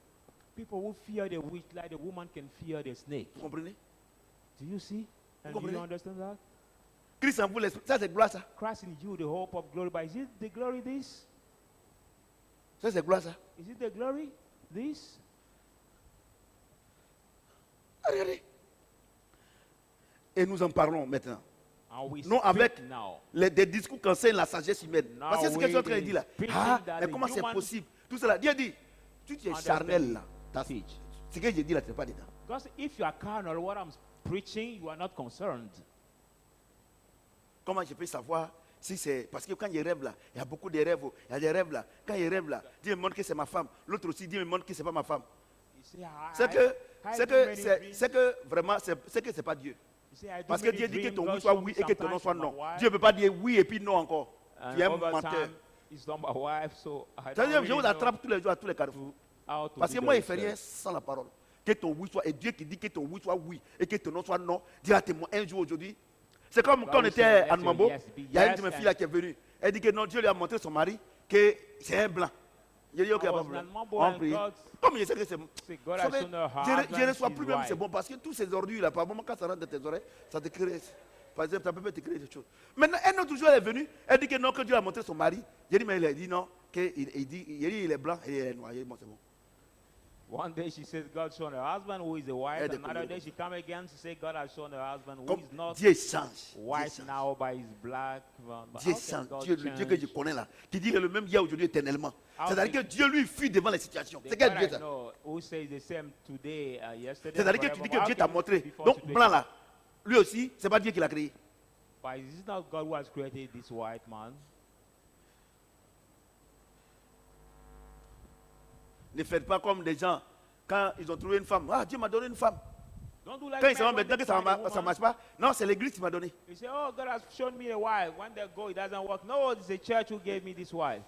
People who fear the witch like the woman can fear the snake. Vous comprenez? Do you see? And do comprenez? you understand that? Christ en vous, l'esprit. Ça c'est gloire ça. Christ in you, the hope of glory. But is it the glory this? Ça c'est gloire ça. Is it the glory this? Regardez. Et nous en parlons maintenant. And we Non, speak avec now. des discours qu'enseigne la sagesse humaine. Now Parce que ce que je suis en train de we dire là. speaking Ah, that mais the comment c'est human possible? Tout cela. Dieu dit, tu es charnel là. Teach. Ce que je dis là, tu n'es pas dedans. Because if you are carnal, what I'm preaching, you are not concerned. Comment je peux savoir si c'est. Parce que quand je rêve là, il y a beaucoup de rêves. Il y a des rêves là. Quand je rêve là, Dieu me montre que c'est ma femme. L'autre aussi, Dieu me montre que c'est pas ma femme. You say, C'est que vraiment, c'est que c'est pas Dieu. Parce que Dieu dit que ton oui soit oui et que ton non soit non. Dieu ne peut pas dire oui et puis non encore. Tu es un menteur. C'est-à-dire, je vous attrape tous les jours à tous les carrefours. Parce que moi, il ne fait rien sans la parole. Que ton oui soit, et Dieu qui dit que ton oui soit oui et que ton non soit non, Dieu a témoin un jour aujourd'hui. C'est comme quand on était à Nwambo, il y a une de mes filles là qui est venue. Elle dit que non, Dieu lui a montré son mari que c'est un blanc. Je dis ok, pas de problème. On prie. Comme je sais que c'est. Je ne reçois plus même, c'est bon parce que tous ces ordures là, par moment quand ça rentre dans tes oreilles, ça te crée. Par exemple, ça peut te créer des choses. Maintenant, un autre jour elle est venue, elle dit que non, que Dieu a montré son mari. J'ai dit, mais il a dit non, il est blanc et il est noir. J'ai dit, bon, c'est bon. One day she says God showed her husband who is a white. Another day she come again to say God has shown her husband who is not Dieu change. white now but is black. But Dieu how can change. God Dieu, le Dieu que je change? connais là, qui dit le même hier, aujourd'hui, éternellement. How C'est-à-dire que can- Dieu lui fuit devant les situations. The C'est quel God Dieu I ça? know who says the same today, yesterday. C'est-à-dire que forever. tu dis But how que Dieu t'a can montré. before Donc, today- blanc là, lui aussi, c'est pas Dieu qui l'a créé. But is it not God who has created this white man? Ne faites pas comme des gens, quand ils ont trouvé une femme. Ah, Dieu m'a donné une femme. Don't do like Quand ils men se rendent when maintenant they que ça find a ne woman. marche pas, non, c'est l'église qui m'a donné. You say, oh, God has shown me a wife. When they go, it doesn't work. No, it's the church who gave me this wife.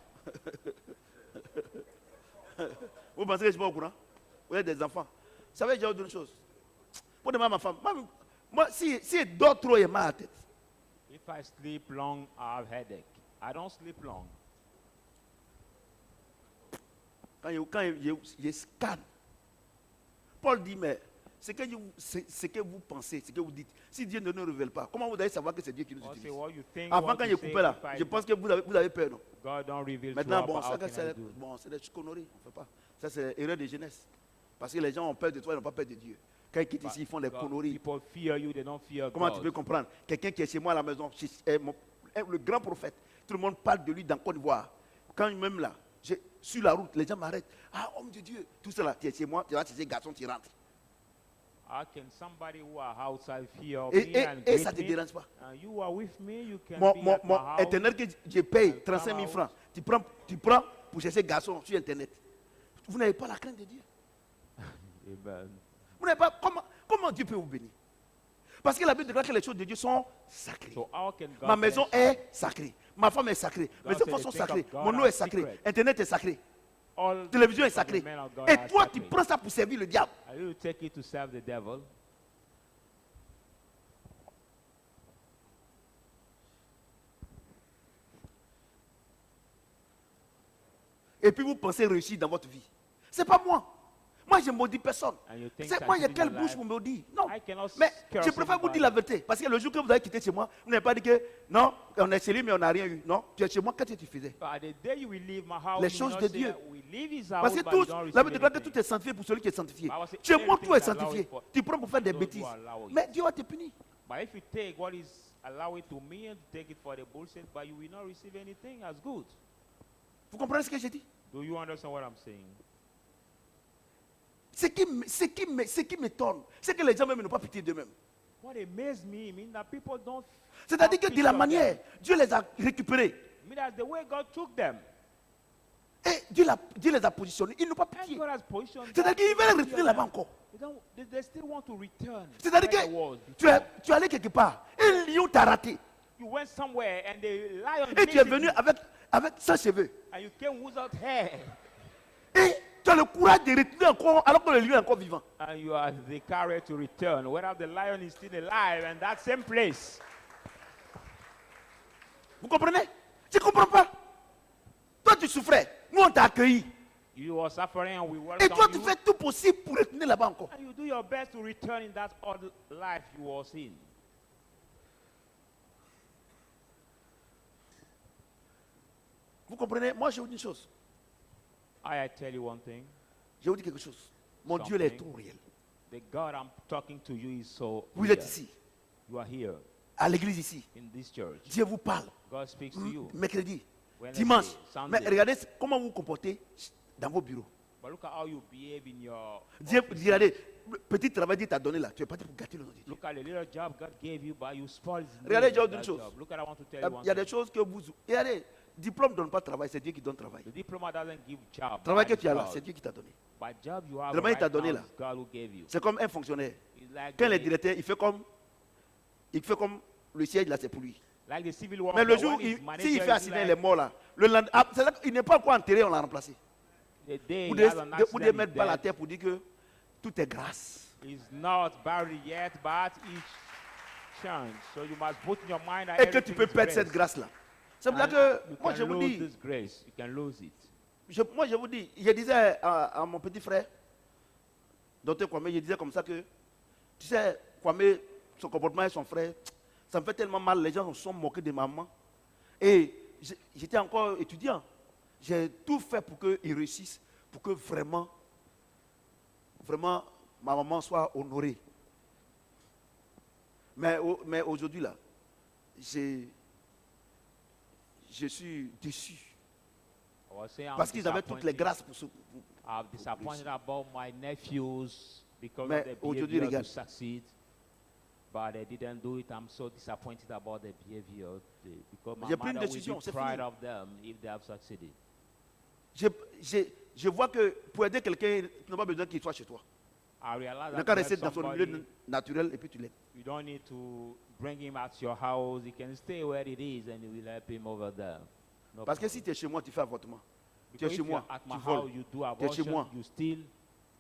Vous pensez que je ne suis pas au courant? Vous êtes des enfants. Vous savez, j'ai autre chose. Pour demander à ma femme, moi, si d'autres trop, il m'a à la tête. If I sleep long, I have headache. I don't sleep long. Quand je scanne, Paul dit, mais ce que vous pensez, ce que vous dites, si Dieu ne nous révèle pas, comment vous allez savoir que c'est Dieu qui nous Or say utilise? what you think. Avant what quand you j'ai say, coupé là, if I je pense que vous avez peur, non? God don't reveal to Maintenant, us, bon, but how ça, can I c'est do? bon, des conneries, on ne fait pas. Ça, c'est erreur de jeunesse. Parce que les gens ont peur de toi, ils n'ont pas peur de Dieu. Quand ils quittent ici, ils font des conneries. People fear you, they don't fear Comment God. tu peux comprendre? Quelqu'un qui est chez moi à la maison, le grand prophète, tout le monde parle de lui dans Côte d'Ivoire. Quand même là, sur la route, les gens m'arrêtent. Ah, homme de Dieu, tout cela, tu es chez moi, tu vas chez ces garçons, tu rentres. How can somebody who are outside fear of me and Et greet ça ne te me? dérange pas. And you are with me, you can Mon, be mon, at my mon house. Internet que je paye and 35 000 come francs, out. tu prends pour chercher garçon sur Internet. Vous n'avez pas la crainte de Dieu. Amen. Vous n'avez pas, comment Dieu peut vous bénir? Parce que la Bible déclare que les choses de Dieu sont sacrées. So how can God Ma maison bless est sacrée. Ma femme est sacrée. Mes said enfants the sont things of sacrés. God Mon nom are est sacré. secret. Internet est sacré. all Télévision est the things of the sacrée. men of God Et are toi, tu sacred? prends ça pour servir le diable. Are you take it to serve the devil? Et puis vous pensez réussir dans votre vie. Ce n'est pas moi. Moi, je ne maudis personne. And you think C'est moi, il y a succeeding quelle in bouche life? vous me dites? Non. I cannot Mais curse je préfère vous anybody. dire la vérité. Parce que le jour que vous avez quitté chez moi, vous n'avez pas dit que non, on est chez lui, mais on n'a rien eu. Non, tu es chez moi, qu'est-ce que tu faisais? But the day you will leave my house, Les you choses will de not say, Dieu. we leave his house, Parce que but you tous, don't la receive Bible déclare que anything. tout est sanctifié pour celui qui est sanctifié. Bible says Chez moi, tout est everything is sanctifié. allowed for Tu prends pour faire des those who bêtises. allow it. Mais Dieu va te punir. But if you take what is allowed to me and take it for the bullshit, but you will not receive anything as good. Vous comprenez ce que j'ai dit? Do you understand what I'm saying? Ce qui m'étonne, c'est que les gens même n'ont pas pitié d'eux-mêmes. What amazed me, I mean that people don't. C'est-à-dire que have de la pity of manière, them. Dieu les a récupérés. I mean that's the way God took them. Et Dieu les a positionnés. Ils n'ont pas And pitié. God has positioned C'est-à-dire them qu'ils to veulent be retourner here là-bas now. encore. They still want to return. C'est-à-dire where they was que before. tu es allé quelque part. Un lion t'a raté. You went somewhere and the lion Et tu es missed venu you, avec 100 cheveux. and you came without hair. Et tu as le courage de retourner encore alors que le lion est encore vivant. And you are the courage to return, whether the lion is still alive and that same place. Vous comprenez? Tu ne comprends pas. Toi, tu souffrais. Nous, on t'a accueilli. You are suffering and we Et welcome toi, tu you. fais tout possible pour retourner là-bas encore. And you do your best to return in that old life you was in. Vous comprenez? Moi, je vous dis une chose. I tell you one thing. Je vous dis quelque chose. Mon Dieu, il est trop réel. The God I'm talking to you is so Vous real. êtes ici, You are here à l'église ici. in this church. Dieu vous parle. God speaks to you. Mercredi, Wednesday, dimanche. Sunday. Mais regardez comment vous vous comportez dans vos bureaux. But look at how you behave in your Dieu, office. regardez, le petit travail Dieu t'a donné là. Tu es parti pour gâter le nom de Dieu. Look at the little job God gave you, but you spoiled his Regardez, name je vais vous with dire that une chose. job. Look at I want to tell Il you one y a des thing. choses que vous. Regardez, diplôme ne donne pas de travail, c'est Dieu qui donne travail. The diploma doesn't give job. Travail but que it's tu as là, God. c'est Dieu qui t'a donné. But job you have Le moyen right t'a donné now là. is God who gave you. C'est comme un fonctionnaire. It's like Quand il est the, directeur, il fait comme le siège là, c'est pour lui. like the civil worker. Mais le jour, when his manager s'il fait is accident, il est like, mort là. C'est-à-dire qu'il n'est pas encore enterré, on l'a remplacé. the day Vous he has an ne accident, mettre he's pas la dead. terre pour dire que tout est grâce. He's not buried yet, but each chance. So you must put in your mind that Et que tu everything peux is perdre grace. cette grâce-là. C'est pour ça And que you moi can je vous lose dis, this grace. You can lose it. moi je vous dis, je disais à mon petit frère, Dr Kwame, je disais comme ça que, tu sais, Kwame, son comportement et son frère, ça me fait tellement mal, les gens se sont moqués de maman. Et j'étais encore étudiant. J'ai tout fait pour qu'ils réussissent, pour que vraiment, ma maman soit honorée. Mais aujourd'hui là, je suis déçu. I was saying I'm Parce qu'ils avaient toutes les disappointed. grâces pour ce. I'm disappointed about my nephews because Mais of their aujourd'hui, behavior to regarde. succeed. But they didn't do it. I'm so disappointed about their behavior. Because my J'ai pris une mother will décision, be c'est proud fini. of them if they have succeeded. Je vois que pour aider quelqu'un, tu n'as pas besoin qu'il soit chez toi. I realize Il n'a that qu'à to rester help dans son somebody, milieu naturel et puis tu l'aides. you don't need to bring him at your house. He can stay where it is and you will help him over there. No Parce que problem. si tu es chez moi, tu fais avortement. Tu es Because chez if moi, you're at my tu voles. house, you do Tu es chez abortion, moi. you steal.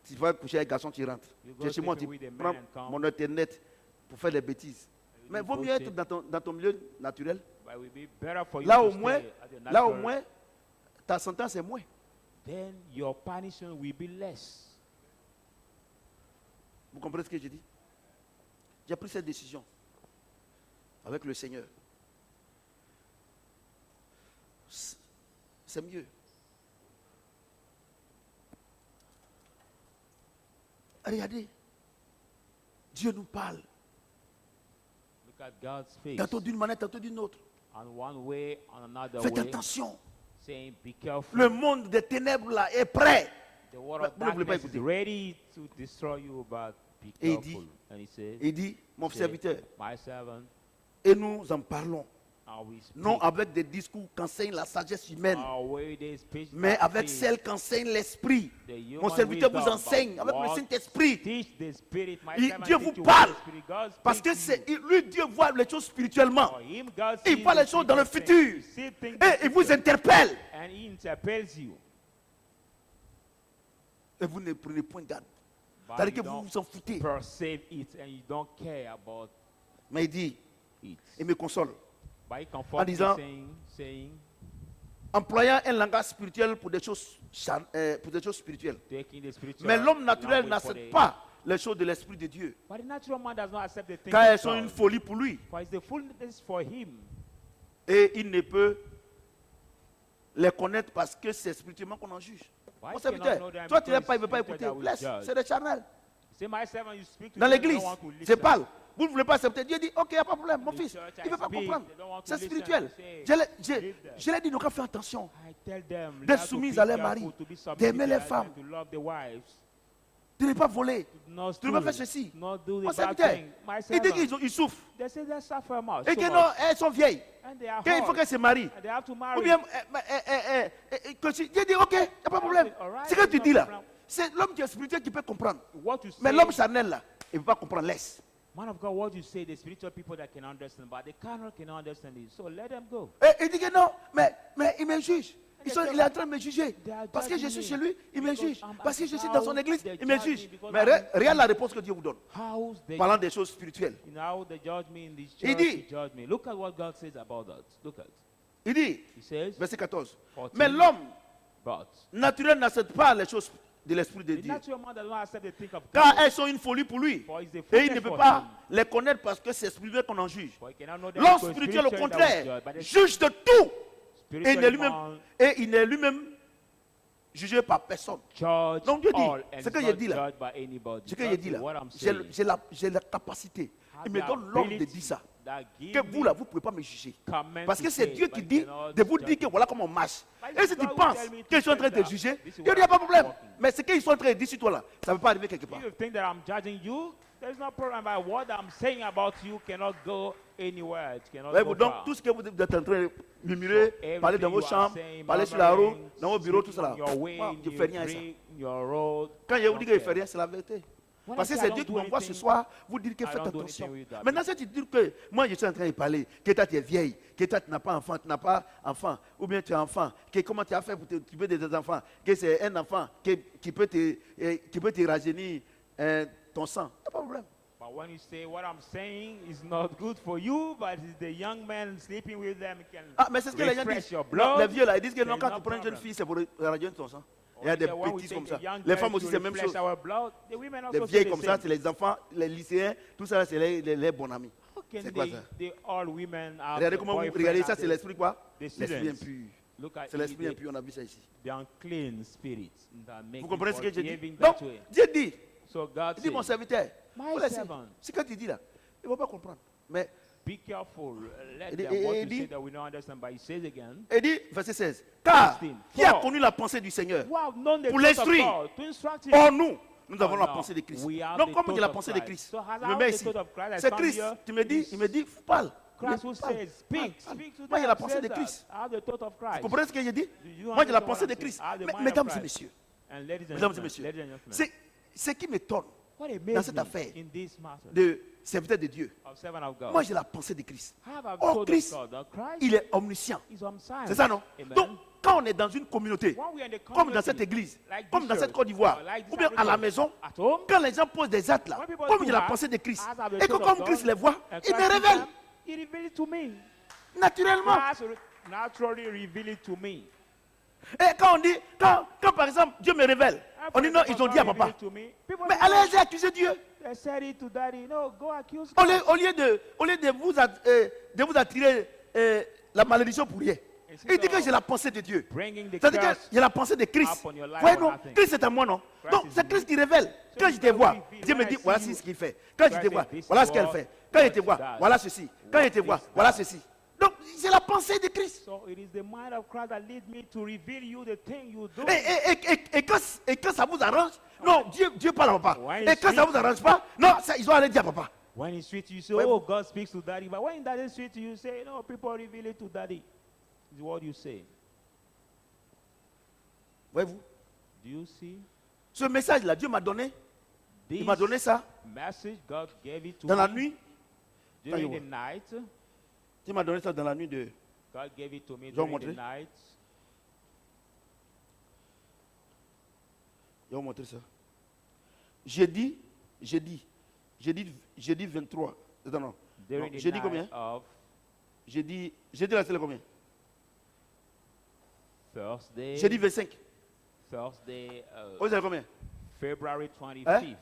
Tu vas coucher avec un garçon, tu rentres. You Tu go es chez moi, tu sleeping with a man prends and come. mon internet pour faire des bêtises. You Mais do vaut mieux bullshit. être dans ton milieu naturel. But it will be better for you Là to au stay moins, at the là au natural. moins, ta sentence est moins. Then your punishment will be less. Vous comprenez ce que j'ai dit? J'ai pris cette décision avec le Seigneur. C'est mieux. Regardez, Dieu nous parle. Look at God's face. Tantôt d'une manière, tantôt d'une autre. On one way, on another Faites way. attention. Saying, be careful. Le monde des ténèbres là est prêt. The world of Vous ne voulez pas darkness is écouter. ready to destroy you, but be Et il careful. dit, And he says, Il dit, mon serviteur, my servant, et nous en parlons, I will speak. non avec des discours qu'enseigne la sagesse humaine, Away they speak mais by avec faith. celle qu'enseigne l'Esprit. The human Mon serviteur vous wisdom, enseigne but avec le what Saint-Esprit. teach the Spirit, my Il- servant Dieu teach vous you parle. with the Spirit. God Parce speaks que to c'est, you. lui, Dieu voit les choses spirituellement. For him, God Il sees voit the les choses dans le spiritual things. futur. He sees things in Et the il vous future. interpelle. And he interpels you. Et vous ne prenez point garde. But C'est-à-dire you que vous don't vous en foutez. perceive it and you don't care about Mais il dit, it. il me console. By En comfort, disant, saying, employant un langage spirituel pour des choses, spirituelles. taking the spiritual Mais l'homme naturel language for n'accepte the- pas les choses de l'Esprit de Dieu. But the natural man does not accept the things Car elles of sont God. une folie pour lui. For it's the fullness for him. Et il ne peut les connaître parce que c'est spirituellement qu'on en juge. Why Mon cannot know serviteur, them toi tu n'es because pas, il ne veut pas it's écouter. that we Laisse, judge. c'est des charnels. Say, my servant, you speak to Dans them, they l'église, don't want to c'est listen. parle. Vous ne voulez pas accepter. Dieu dit, ok, il n'y a pas de problème, mon The fils. church, Il ne veut I pas speak, comprendre. they don't want to C'est listen. spirituel. I say, Je leave them. l'ai dit, nous devons faire attention. I tell them, they D'être have to soumises be à leurs careful, maris, to be submitted d'aimer les to femmes. them, to love the wives, De ne pas voler. not Tu ne veux pas steal, faire ceci. not do Mon the bad serviteur, thing. My il dit servant, qu'ils souffrent. they say they suffer much, Et so que much. non, elles sont vieilles. And they are Qu'il faut hard, qu'elles se marient. and they have to Ou marry. bien, Dieu dit, ok, il n'y a pas de problème. Ce que tu dis là, c'est l'homme qui est spirituel qui peut comprendre. What you Mais say, l'homme charnel là, il ne peut pas comprendre. Laisse. man of God, what you say, the spiritual people that can understand, but the carnal cannot understand it. So let them go. Et il dit que non, mais il me juge. Il est en train de me juger. Parce que je suis chez lui, il me juge. Parce que je suis dans son église, il me juge. Mais regarde la réponse que Dieu vous donne. How's the Parlant des choses spirituelles. you know how they judge me in this Il church? dit- They judge me. Look at what God says about that. Look at. Il dit, He says, verset 14, 14, mais l'homme but naturel n'accepte pas les choses de l'Esprit de the Dieu. natural man does not accept the thing of Car God. elles sont une folie pour lui. For it's the Et il fullness ne peut for pas him. les connaître parce que c'est spirituel qu'on en juge. For he cannot know them L'homme because spirituel, au spiritual that contraire, was judged, but the juge de tout. Et spiritual man il n'est lui-même jugé par personne. judge Donc Dieu dit, all and ce que is j'ai not dit là, judged by anybody. Ce que j'ai That's dit là, what I'm j'ai saying. j'ai la capacité. Have Il me the donne l'ordre de ability dire ça. that give Que vous me là, vous ne pouvez pas me juger. command Parce to que c'est say, Dieu but qui he dit cannot de vous judge dire que voilà comment on marche. But Et si tu God will penses tell me to qu'ils sont en train de say te that. juger, This is Dieu dit, il what n'y a pas de I'm problème. walking. Mais ce qu'ils sont en train de dire sur toi là, ça ne peut pas arriver quelque part. If you think that I'm judging you, there's no problem. But what I'm saying about you cannot go anywhere. It cannot Voyez-vous, go donc far. tout ce que vous êtes en train de murmurer, So parler dans everything vos you are chambres, saying, parler sur la route, murmuring, dans vos bureaux, tout speaking ça là. on your way, Moi, in je ne your fais rien à ça. street, in your road, Quand je vous dis que je ne don't fais rien, care. c'est la vérité. When Parce I que say c'est I Dieu don't qui do m'envoie ce anything, soir vous dire que I faites don't do attention. anything with that. Maintenant, si tu dis que moi je suis en train de parler, que toi tu es vieille, que toi tu n'as pas enfant, tu n'as pas enfant, ou bien tu es enfant, que comment tu as fait pour t'occuper de tes enfants, que c'est un enfant qui peut te rajeunir ton sang, il n'y a pas de problème. But when you say what I'm saying is not good for you, but it's the young man sleeping with them can Ah, mais c'est ce que les gens refresh disent. your Non, blood. les vieux là, ils disent que non, there's quand no tu prends une jeune problem. fille, c'est pour rajeunir ton sang. Il y Or a des they say, when we petits comme take ça. the young Les girls femmes aussi, to c'est la même refresh chose. our blood, the women also Les say vieilles the comme ça, same. c'est les enfants, les lycéens, tout ça, c'est les bons amis. How can C'est quoi ça? the all women have Regardez the comment vous boyfriend regardez and ça, c'est the- l'esprit quoi? the L'esprit students? impur. Look at C'est l'esprit the, impur, on a vu ça ici. the unclean spirits that make Vous comprenez ce que people je dis? behaving Donc, that way. Dieu dit, So God il dit mon says, serviteur, My faut laisser. servant. Ce que tu dis là, il ne va pas comprendre. Mais be careful. Let Et them dit- what et you dit- say that we don't understand. But he says again, il dit, verset 16, car 16, qui a for- connu la pensée du Seigneur? who have known the Pour thoughts of l'instruire. God to instruct him. Or nous, nous avons Oh, la no. pensée de Christ. We have Donc, the comme il a la thought of pensée de Christ. Christ, So has je me our mets the ici. thought of Christ has C'est come Christ. here. Tu me dis, It's il me dit, parle. Christ who Parle, says, speak, parle. speak to Moi, them. j'ai la pensée Says de that. Christ. I have the thought of Christ. Vous comprenez ce que j'ai dit? You Moi, j'ai la understand pensée what de I'm Christ. saying? I have the mind Mesdames of et Christ. messieurs, And ladies and mesdames et gentlemen, messieurs, ladies and gentlemen, ce qui m'étonne what dans amazes cette me affaire in this matter de serviteur de Dieu, of servant of God, moi j'ai la pensée de Christ. have a Or thought Christ, of God. Christ il est omniscient. is omniscient. C'est ça, non? Amen. Donc, quand on est dans une communauté, When we are in the comme dans community, cette église, like comme this dans cette church, Côte d'Ivoire, or like this ou bien à la Africa, maison, at home, quand les gens posent des actes là, when people comme do il a la that, pensée de Christ, as have the et que thought of comme God, Christ les voit, and il me Christ révèle them, he revealed it to me. naturellement. Christ naturally revealed it to me. Et quand on dit, quand par exemple Dieu me révèle, on dit non, ils ont dit à papa. Mais allez-y accuser Dieu. They said it to daddy. No, go accuse Au God. lieu de vous attirer la malédiction pour rien. Il dit que j'ai la pensée de Dieu. bringing the C'est-à-dire que curse j'ai la pensée de Christ. upon your life Voyez, for non, nothing. Christ est à moi, non? Christ Donc, is c'est in Christ you. qui révèle. So Quand he je te will vois, reveal. Dieu me When dit, I voilà see ce you, qu'il fait. Quand je God te said, vois, this voilà is ce qu'elle what fait. Quand je te vois, God does. voilà ceci. Quand je te vois, this voilà does. ceci. Donc, c'est la pensée de Christ. So it is the mind of Christ that leads me to reveal you the thing you do. Et quand ça vous arrange, non, Dieu parle à papa. Ouais, Et quand ça vous arrange pas, non, ils ont allé dire à papa. When it's sweet to you, say, Ouais, oh, vous- God speaks to daddy. But when it doesn't sweet to you, say, no, people reveal it to daddy. Is what you say. Voyez-vous, Do you see? ce message-là, Dieu m'a donné. Il m'a donné ça Message, God gave it to dans la me nuit. during Quand the night. Dieu m'a donné ça dans la nuit de. God gave it to me vais vous during the montrer. night. Je vais vous montrer ça. Jeudi 23. Non. During the Jeudi night combien? of Jeudi la c'est combien? Thursday. Jeudi 25. Thursday, Vous avez combien? February 25th. Hein?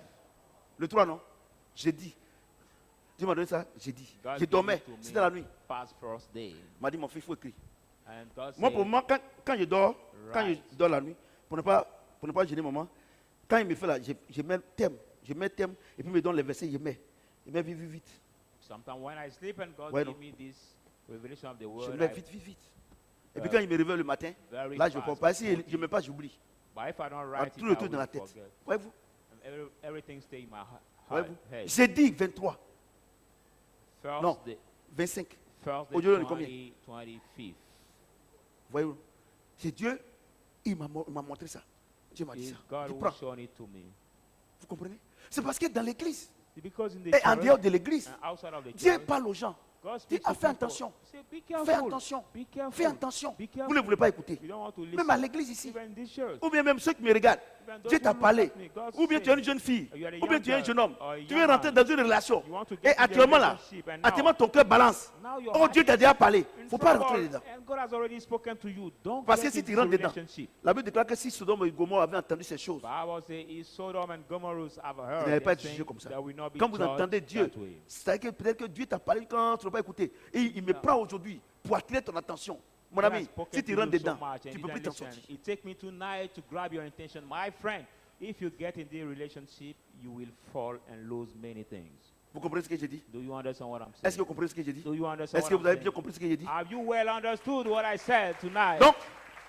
Le 3, non? Jeudi. Dieu m'a donné ça, jeudi. God Je gave dormais, it to me c'était la nuit. Past first day. Il m'a dit, mon fils, il faut écrire. And God Moi, said, pour moi, quand je dors, Right. la nuit, pour ne pas gêner maman, quand il me fait là, je mets thème. Je mets thème, et puis il me donne les versets, je mets vite. sometimes when I sleep and God Ouais, give non. me this revelation of the Je word, mets I- vite. Et puis quand il me réveille le matin, very là, je ne fast, comprends pas. Si before je ne mets pas, j'oublie. But if I don't Ah, write it, tout le I truc dans will la tête. forget. Voyez-vous? And everything stay in my Voyez-vous? head. Jeudi 23, non, Thursday, 25. Thursday Aujourd'hui, on est combien? 25th. Voyez-vous? C'est Dieu, il m'a montré ça. Dieu m'a dit Is ça. God Tu who prends. shown it to me. Vous comprenez? C'est parce que dans l'église, Because in the et en church dehors de l'église, and outside of the Dieu church, parle aux gens. God Dis, speaks ah, to fais people. attention. Say, be careful. Fais attention. Be careful. Fais attention. Be careful. Vous ne voulez pas écouter. You don't want to listen. Même à l'église ici. Even in this church. Ou bien même ceux qui me regardent. Even those Dieu who t'a look parlé. at me, God Ou bien said, tu es une jeune fille. you are a Ou bien young tu es un girl jeune homme. or a Tu young veux rentrer man. dans une relation. You want to Et get into a actuellement là, relationship, and now- actuellement ton cœur balance. Now your Oh, heart Dieu t'a déjà parlé. Il in ne faut pas trouble, rentrer dedans. And God has already spoken to you. Don't Parce que get si tu into rentres dedans, relationship. la Bible déclare que si Sodome et Gomorrhe avaient entendu ces choses, Bible says, if Sodom and Gomorrah have vous heard, n'allez pas être these jugé things, comme ça. there will not be Quand vous judged entendez Dieu, that way. c'est-à-dire que peut-être que Dieu t'a parlé quand tu ne vas pas écouter. Et il me prend aujourd'hui pour attirer ton attention. Mon God has ami, spoken si to tu you rentres so dedans, much tu and ne you peux plus didn't t'en listen. sortir. It takes me tonight to grab your attention. My friend, if you get in the relationship, you will fall and lose many things. Vous comprenez ce que j'ai dit? Do you understand what I'm saying? Est-ce que vous comprenez ce que j'ai dit? Do you understand Est-ce que what vous I'm avez bien saying? compris ce que j'ai dit? Have you well understood what I said tonight? Donc,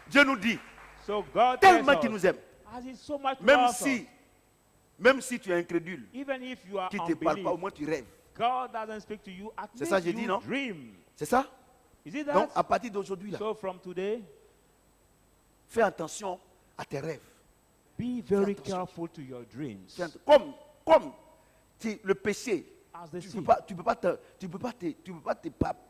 Dieu nous dit, So God tellement tells qu'il us, nous aime, as He so much même loves si, us, même si tu es incrédule, even if you are qu'il ne te parle pas, au unbelief, moins tu rêves. God doesn't speak to you. At C'est ça, least j'ai dit, you non? dream. C'est ça? Is it Donc, that? à partir d'aujourd'hui, là, So from today, fais attention à tes rêves. be very attention. careful to your dreams. Comme le péché, As the tu sin. ne peux pas te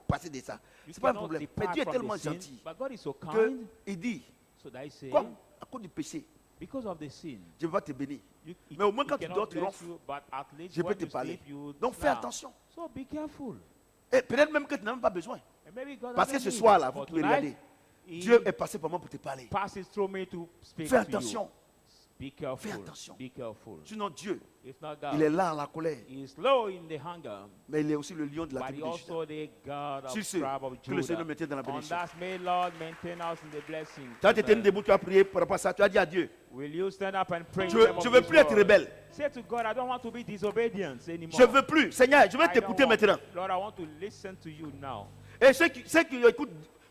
passer de ça. You C'est pas un cannot problème. Mais depart Dieu est from tellement the sin, gentil but God is so kind. qu'il dit, So that He says, comme à cause du péché, because of the sin, je ne vais pas te bénir. you, Mais au moins he quand tu cannot dors, tu bless ronfles. you, but at least Je peux when te you parler. sleep, you Donc fais snore. attention. So be careful. Et peut-être même que tu n'as même pas besoin. And maybe God Parce que doesn't ce need, soir-là, vous but pouvez tonight, regarder. He Dieu est passé par moi pour te parler. passes through me to speak Fais to you. attention. Be careful. Fais attention. Be careful. Sinon Dieu, If not il est God, là à la colère. He is slow in the hunger, Mais il est aussi le lion de la but He tribu de Juda. also the God of Sur ce, tribe of que le Seigneur Judah. nous maintienne dans la On bénédiction. that may Lord maintain us in the blessing. Tu as été Amen. debout, tu as prié par rapport à ça. Tu as dit à Dieu, Will you stand up and pray? je in the name ne of veux this plus être word? rebelle. Say to God, I don't want to be disobedient anymore. Je ne veux plus. Seigneur, je vais I don't t'écouter want- maintenant. Lord, I want to listen to you now. Et ceux qui écoutent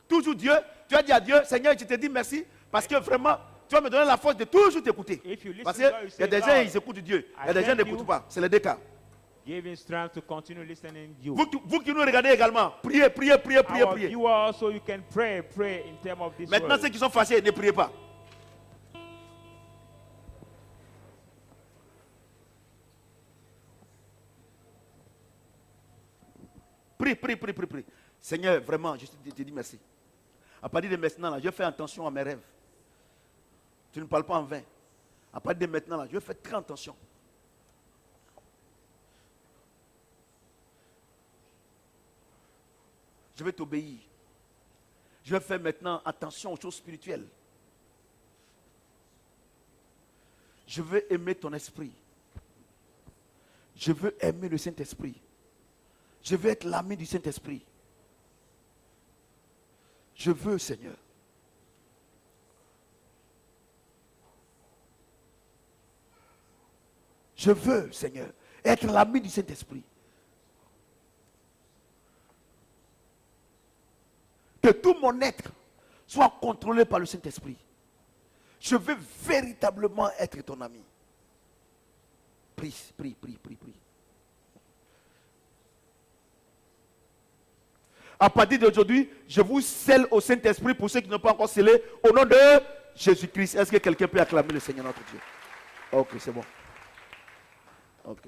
toujours Dieu, tu as dit à Dieu, Seigneur, je te dis merci parce que vraiment, tu vas me donner la force de toujours t'écouter. If you listen Parce to qu'il God, you y a say, des gens, Lord, ils écoutent Dieu. Il y a I des gens qui thank n'écoutent you. pas. C'est les deux cas. give him strength to continue listening to you. Vous qui nous regardez également, priez, priez, priez, priez, Our priez. viewers also, you can pray in terms of this Maintenant, word. ceux qui sont fâchés, ne priez pas. Prie, prie, prie, prie, prie. Seigneur, vraiment, je te dis merci. À partir de maintenant, là, je fais attention à mes rêves. Tu ne parles pas en vain. À partir de maintenant, là, je fais très attention. Je vais t'obéir. Je vais faire maintenant attention aux choses spirituelles. Je veux aimer ton esprit. Je veux aimer le Saint-Esprit. Je veux être l'ami du Saint-Esprit. Je veux, Seigneur. Je veux, Seigneur, être l'ami du Saint-Esprit. Que tout mon être soit contrôlé par le Saint-Esprit. Je veux véritablement être ton ami. Prie, prie, prie, prie, prie. À partir d'aujourd'hui, je vous scelle au Saint-Esprit pour ceux qui n'ont pas encore scellé au nom de Jésus-Christ. Est-ce que quelqu'un peut acclamer le Seigneur notre Dieu? Ok, c'est bon. Ok.